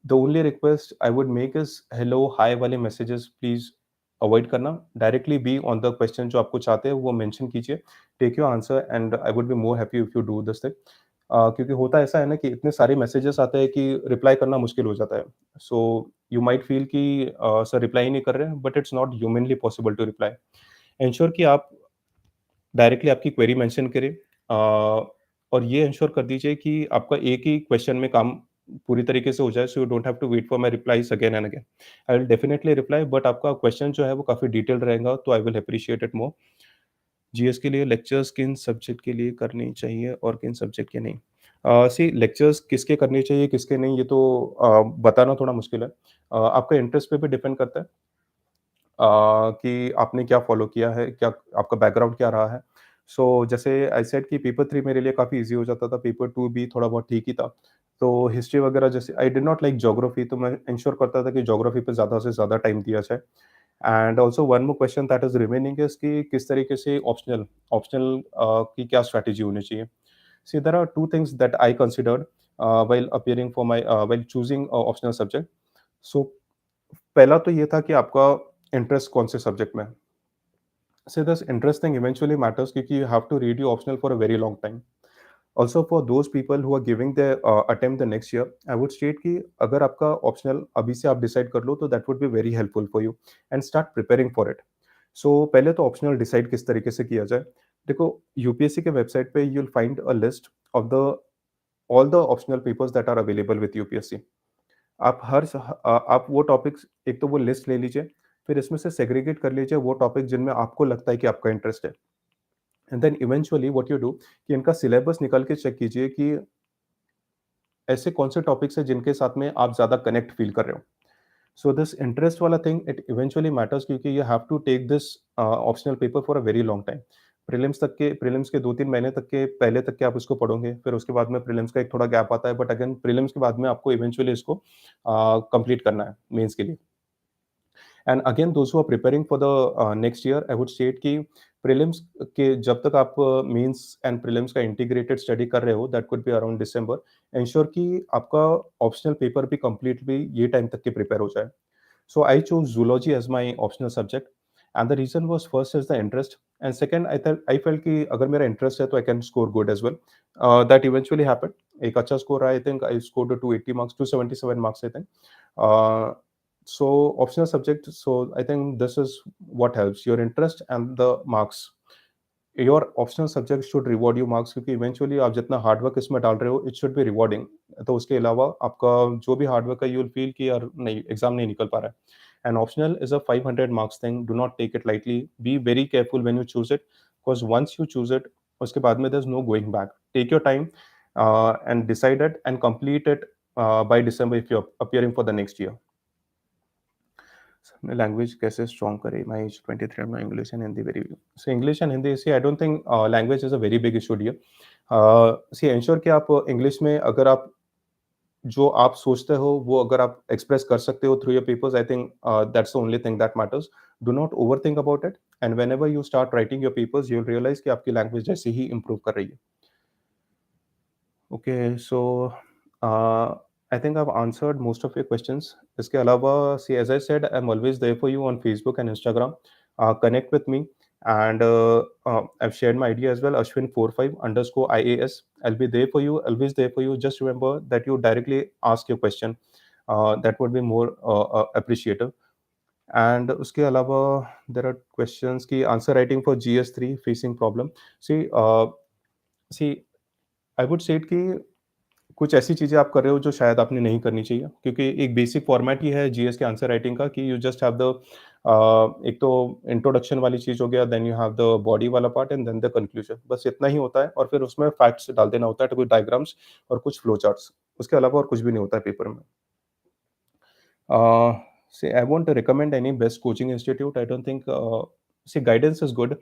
The only request I would make is hello, hi वाले messages please avoid करना, directly be on the question जो आपको चाहते हैं वो mention कीजिए, take your answer, and I would be more happy if you do this thing. क्योंकि होता ऐसा है ना कि इतने सारे मैसेजेस आते हैं कि रिप्लाई करना मुश्किल हो जाता है। सो यू माइट फील कि सर रिप्लाई ही नहीं कर रहे हैं, but it's not humanly possible to reply. Ensure कि आप डायरेक्टली आपकी क्वेरी मेंशन करें, और ये एंश्योर कर दीजिए कि आपका एक ही क्वेश्चन में काम पूरी तरीके से हो जाए, so you don't have to wait for my replies again and again. I will definitely reply, but आपका क्वेश्चन जो है वो काफ़ी डिटेल्ड रहेगा, तो I will appreciate it more. GS के लिए लेक्चर्स किन सब्जेक्ट के लिए करनी चाहिए और किन सब्जेक्ट के नहीं? सी लेक्चर्स किसके करनी चाहिए, किसके नहीं, ये तो बताना थोड़ा मुश्किल है। आपका इंटरेस्ट पे भी डिपेंड करता है कि आपने क्या फ़ॉलो किया है, क्या आपका बैकग्राउंड क्या रहा है। सो जैसे आई सेड कि पेपर 3 मेरे लिए काफ़ी ईज़ी हो जाता था, पेपर 2 भी थोड़ा बहुत ठीक ही था। तो हिस्ट्री वगैरह जैसे आई डिड नॉट लाइक ज्योग्राफी, तो मैं इंश्योर करता था कि ज्योग्राफी पे ज़्यादा से ज़्यादा टाइम दिया जाए। And also one more question that is remaining is कि किस तरीके से ऑप्शनल ऑप्शनल की क्या स्ट्रैटेजी होनी चाहिए। See, there are two things that I considered while appearing for my while choosing a optional subject. So पहला तो ये था कि आपका इंटरेस्ट कौन से सब्जेक्ट में है। So this interest thing eventually matters क्योंकि you have to read your optional for a very long time. Also for those people who are giving their attempt the next year, I would state कि अगर आपका optional अभी से आप decide कर लो तो that would be very helpful for you and start preparing for it. So पहले तो optional decide किस तरीके से किया जाए। देखो यूपीएससी के वेबसाइट पे you'll find a list of the all the optional papers that are available with UPSC. आप वो टॉपिक्स एक तो वो लिस्ट ले लीजिए, फिर इसमें से सेग्रीगेट कर लीजिए वो टॉपिक जिनमें आपको लगता है कि आपका इंटरेस्ट है। And then eventually what you do कि इनका सिलेबस निकाल के चेक कीजिए कि ऐसे कौन से टॉपिक्स हैं जिनके साथ में आप ज़्यादा कनेक्ट फील कर रहे हो। सो दिस इंटरेस्ट वाला थिंग इट इवेंचुअली मैटर्स क्योंकि you have to take this optional paper for a very long time. Prelims के 2-3 महीने तक के पहले तक के आप इसको पढ़ोगे, फिर उसके बाद में प्रीलिम्स का एक थोड़ा गैप आता है, बट अगेन प्रीलिम्स के बाद में आपको इवेंचुअली इसको कंप्लीट करना है मेंस के लिए। And again those who are preparing for the next year I would state कि प्रीलिम्स के जब तक आप मेंस एंड प्रीलिम्स का इंटीग्रेटेड स्टडी कर रहे हो that could be around December, ensure कि आपका ऑप्शनल पेपर भी कंप्लीटली ये टाइम तक के प्रिपेयर हो जाए। So I chose zoology as my optional subject, and the reason was first is the interest, and second I felt कि अगर मेरा interest है तो I can score good as well. That eventually happened. एक अच्छा score आया, I think I scored 280 marks, 277 marks I think. Uh, so optional subject. So I think this is what helps your interest and the marks. Your optional subject should reward you marks क्योंकि eventually आप जितना hard work इसमें डाल रहे हो it should be rewarding. तो उसके अलावा आपका जो भी हार्ड वर्क है यू विल फील कि यार नहीं एग्जाम नहीं निकल पा रहा है। And optional is a 500 marks thing, do not take it lightly, be very careful when you choose it because once you choose it उसके बाद में there is no going back. Take your time and decide it and complete it by December if you appearing for the next year. अपने language कैसे strong करें? My age 23 and my English and Hindi very weak. So English and Hindi see I don't think language is a very big issue here. See ensure कि आप English में अगर आप जो आप सोचते हो वो अगर आप एक्सप्रेस कर सकते हो through your papers I think that's the only thing that matters. Do not overthink about it and whenever you start writing your papers you will realise कि आपकी लैंग्वेज जैसे ही इंप्रूव कर रही है। Okay, so I think I've answered most of your questions. इसके अलावा, see, as I said, I'm always there for you on Facebook and Instagram. Connect with me, and I've shared my ID as well, Ashwin45_IAS. I'll be there for you, always there for you. Just remember that you directly ask your question. That would be more appreciative. And उसके अलावा there are questions की answer writing for GS3 facing problem. See, I would said कि कुछ ऐसी चीज़ें आप कर रहे हो जो शायद आपने नहीं करनी चाहिए क्योंकि एक बेसिक फॉर्मेट ही है जीएस के आंसर राइटिंग का कि यू जस्ट हैव द एक तो इंट्रोडक्शन वाली चीज़ हो गया, then you have the body वाला part and then the conclusion, बस इतना ही होता है और फिर उसमें फैक्ट्स डाल देना होता है, कुछ डायग्राम्स और कुछ फ्लो चार्ट्स, उसके अलावा और कुछ भी नहीं होता है पेपर में। See, I won't recommend any best coaching institute. I don't think. See, guidance is good,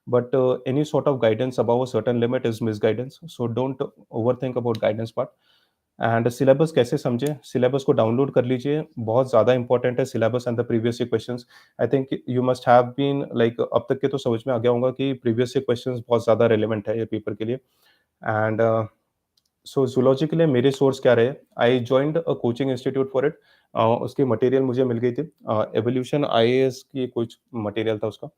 but any sort of guidance above a certain limit is misguidance. So don't overthink about guidance part. And syllabus कैसे समझें? Syllabus को download कर लीजिए, बहुत ज़्यादा important है syllabus and the previous year questions. I think you must have been like अब तक के तो समझ में आ गया होगा कि प्रीवियस ईयर क्वेश्चंस बहुत ज़्यादा रिलेवेंट है ये पेपर के लिए। एंड सो ज़ूलॉजी के लिए मेरे सोर्स क्या रहे? I joined a coaching institute for it. उसकी मटेरियल मुझे मिल गई थी। एवोल्यूशन आईएएस की कुछ मटेरियल था उसका।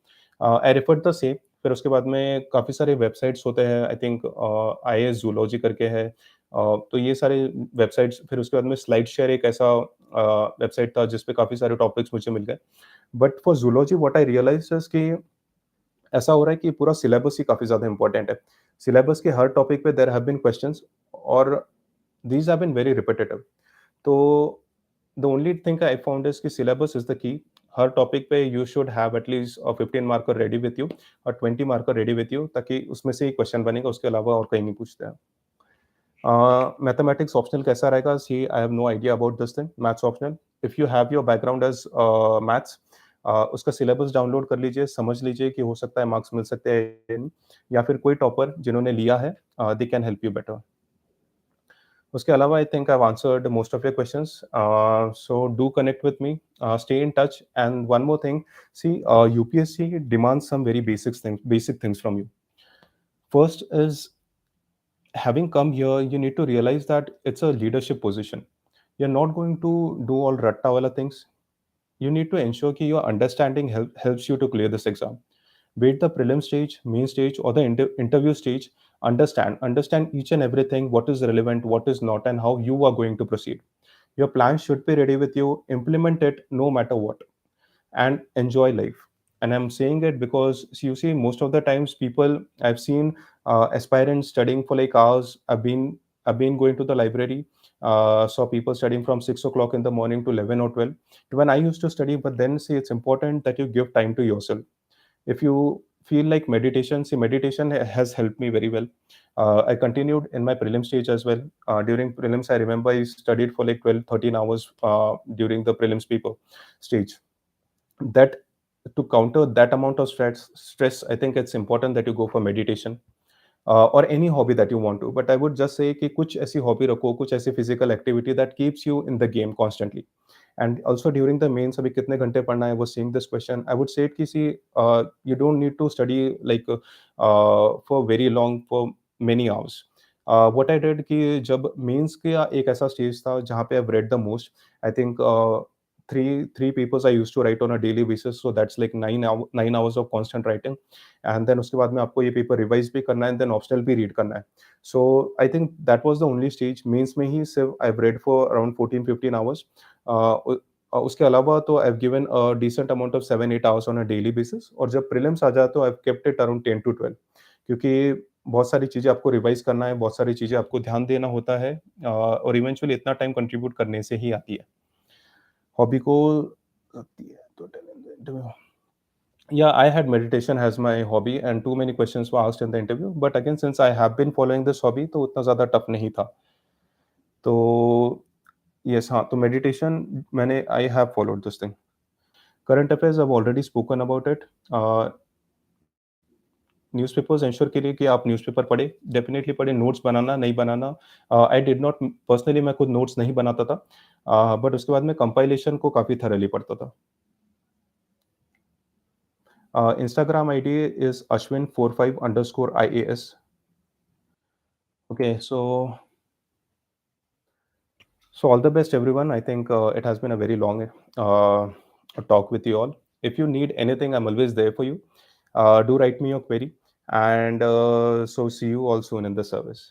आई रेफर्ड द सेम। फिर उसके बाद में काफ़ी सारे वेबसाइट्स होते हैं, आई थिंक आईएएस ज़ूलॉजी करके है। तो ये सारे वेबसाइट्स, फिर उसके बाद में स्लाइड शेयर एक ऐसा वेबसाइट था जिसपे काफ़ी सारे टॉपिक्स मुझे मिल गए। But for zoology what I realised is कि ऐसा हो रहा है कि पूरा सिलेबस ही काफ़ी ज़्यादा इम्पोर्टेंट है। सिलेबस के हर टॉपिक पे देयर हैव बीन क्वेश्चंस और these have been very repetitive. तो the only thing I found is कि सिलेबस इज़ द की। हर टॉपिक पे you should have at least 15 marker ready with you और 20 मार्कर रेडी विथ यू, ताकि उसमें से ही question बनेगा, उसके अलावा और कहीं नहीं पूछते हैं। मैथमेटिक्स ऑप्शनल कैसा रहेगा? See I have no idea about this thing, maths optional. If you have your background as maths, उसका सिलेबस डाउनलोड कर लीजिए, समझ लीजिए कि हो सकता है मार्क्स मिल सकते हैं या नहीं, या फिर कोई टॉपर जिन्होंने लिया है, they can help you better. उसके अलावा I think I have answered most of your questions, so do connect with me, stay in touch, and one more thing, see UPSC demands some very basic things from you. First is, having come here, you need to realize that it's a leadership position. You're not going to do all ratta wala things. You need to ensure that your understanding helps you to clear this exam. Be it the prelim stage, main stage, or the interview stage, understand each and everything, what is relevant, what is not, and how you are going to proceed. Your plan should be ready with you. Implement it no matter what, and enjoy life. And I'm saying it because, you see, most of the times people I've seen, aspirants studying for like hours. I've been going to the library, saw people studying from 6 o'clock in the morning to 11 or 12. When I used to study, but then see, it's important that you give time to yourself. If you feel like meditation, see, meditation has helped me very well. I continued in my prelim stage as well. During prelims, I remember I studied for like 12, 13 hours during the prelims paper stage. That, to counter that amount of stress, I think it's important that you go for meditation, or any hobby that you want to. But I would just say कि कुछ ऐसी hobby रखो, कुछ ऐसी physical activity that keeps you in the game constantly. And also during the mains, अभी कितने घंटे पढ़ना है? I was seeing this question. I would say कि see, you don't need to study like for very long, for many hours. What I did कि जब mains का एक ऐसा स्टेज था जहाँ पे I've read the most, I think three papers I used to write on a daily basis, so that's like 9 hours of constant writing. And then उसके बाद में आपको ये पेपर रिवाइज भी करना है, देन ऑप्शनल भी रीड करना है। So I think that was the only stage. Mains में ही सिर्फ I have read for around 14-15 hours. उसके अलावा तो I have given a decent amount of 7-8 hours on a daily basis, और जब प्रीलिम्स आ जाए तो I have kept it around 10 to 12, क्योंकि बहुत सारी चीज़ें आपको रिवाइज करना है, बहुत सारी चीज़ें आपको ध्यान देना होता है, और इवेंचुअली इतना टाइम कंट्रीब्यूट करने से ही आती है। हॉबी को लगती है तो talent. Yeah, I had meditation as my hobby, and too many questions were asked in the interview. But again, since I have been following this hobby, तो उतना ज़्यादा टफ नहीं था। तो yes, हाँ, तो meditation मैंने I have followed this thing. Current affairs, I've already spoken about it. Newspapers ensure करिए कि आप न्यूज़पेपर पढ़ें, डेफिनिटली पढ़ें। नोट्स बनाना, नहीं बनाना, आई डिड नॉट पर्सनली, मैं खुद नोट्स नहीं बनाता था, बट उसके बाद में कंपाइलेशन को काफ़ी थॉरली पढ़ता था। Instagram ID is ashwin45_IAS. Okay, so all the best, everyone. I think it has been a very long talk with you all. If you need anything, I'm always there for you. Do write me your query, and so see you all soon in the service.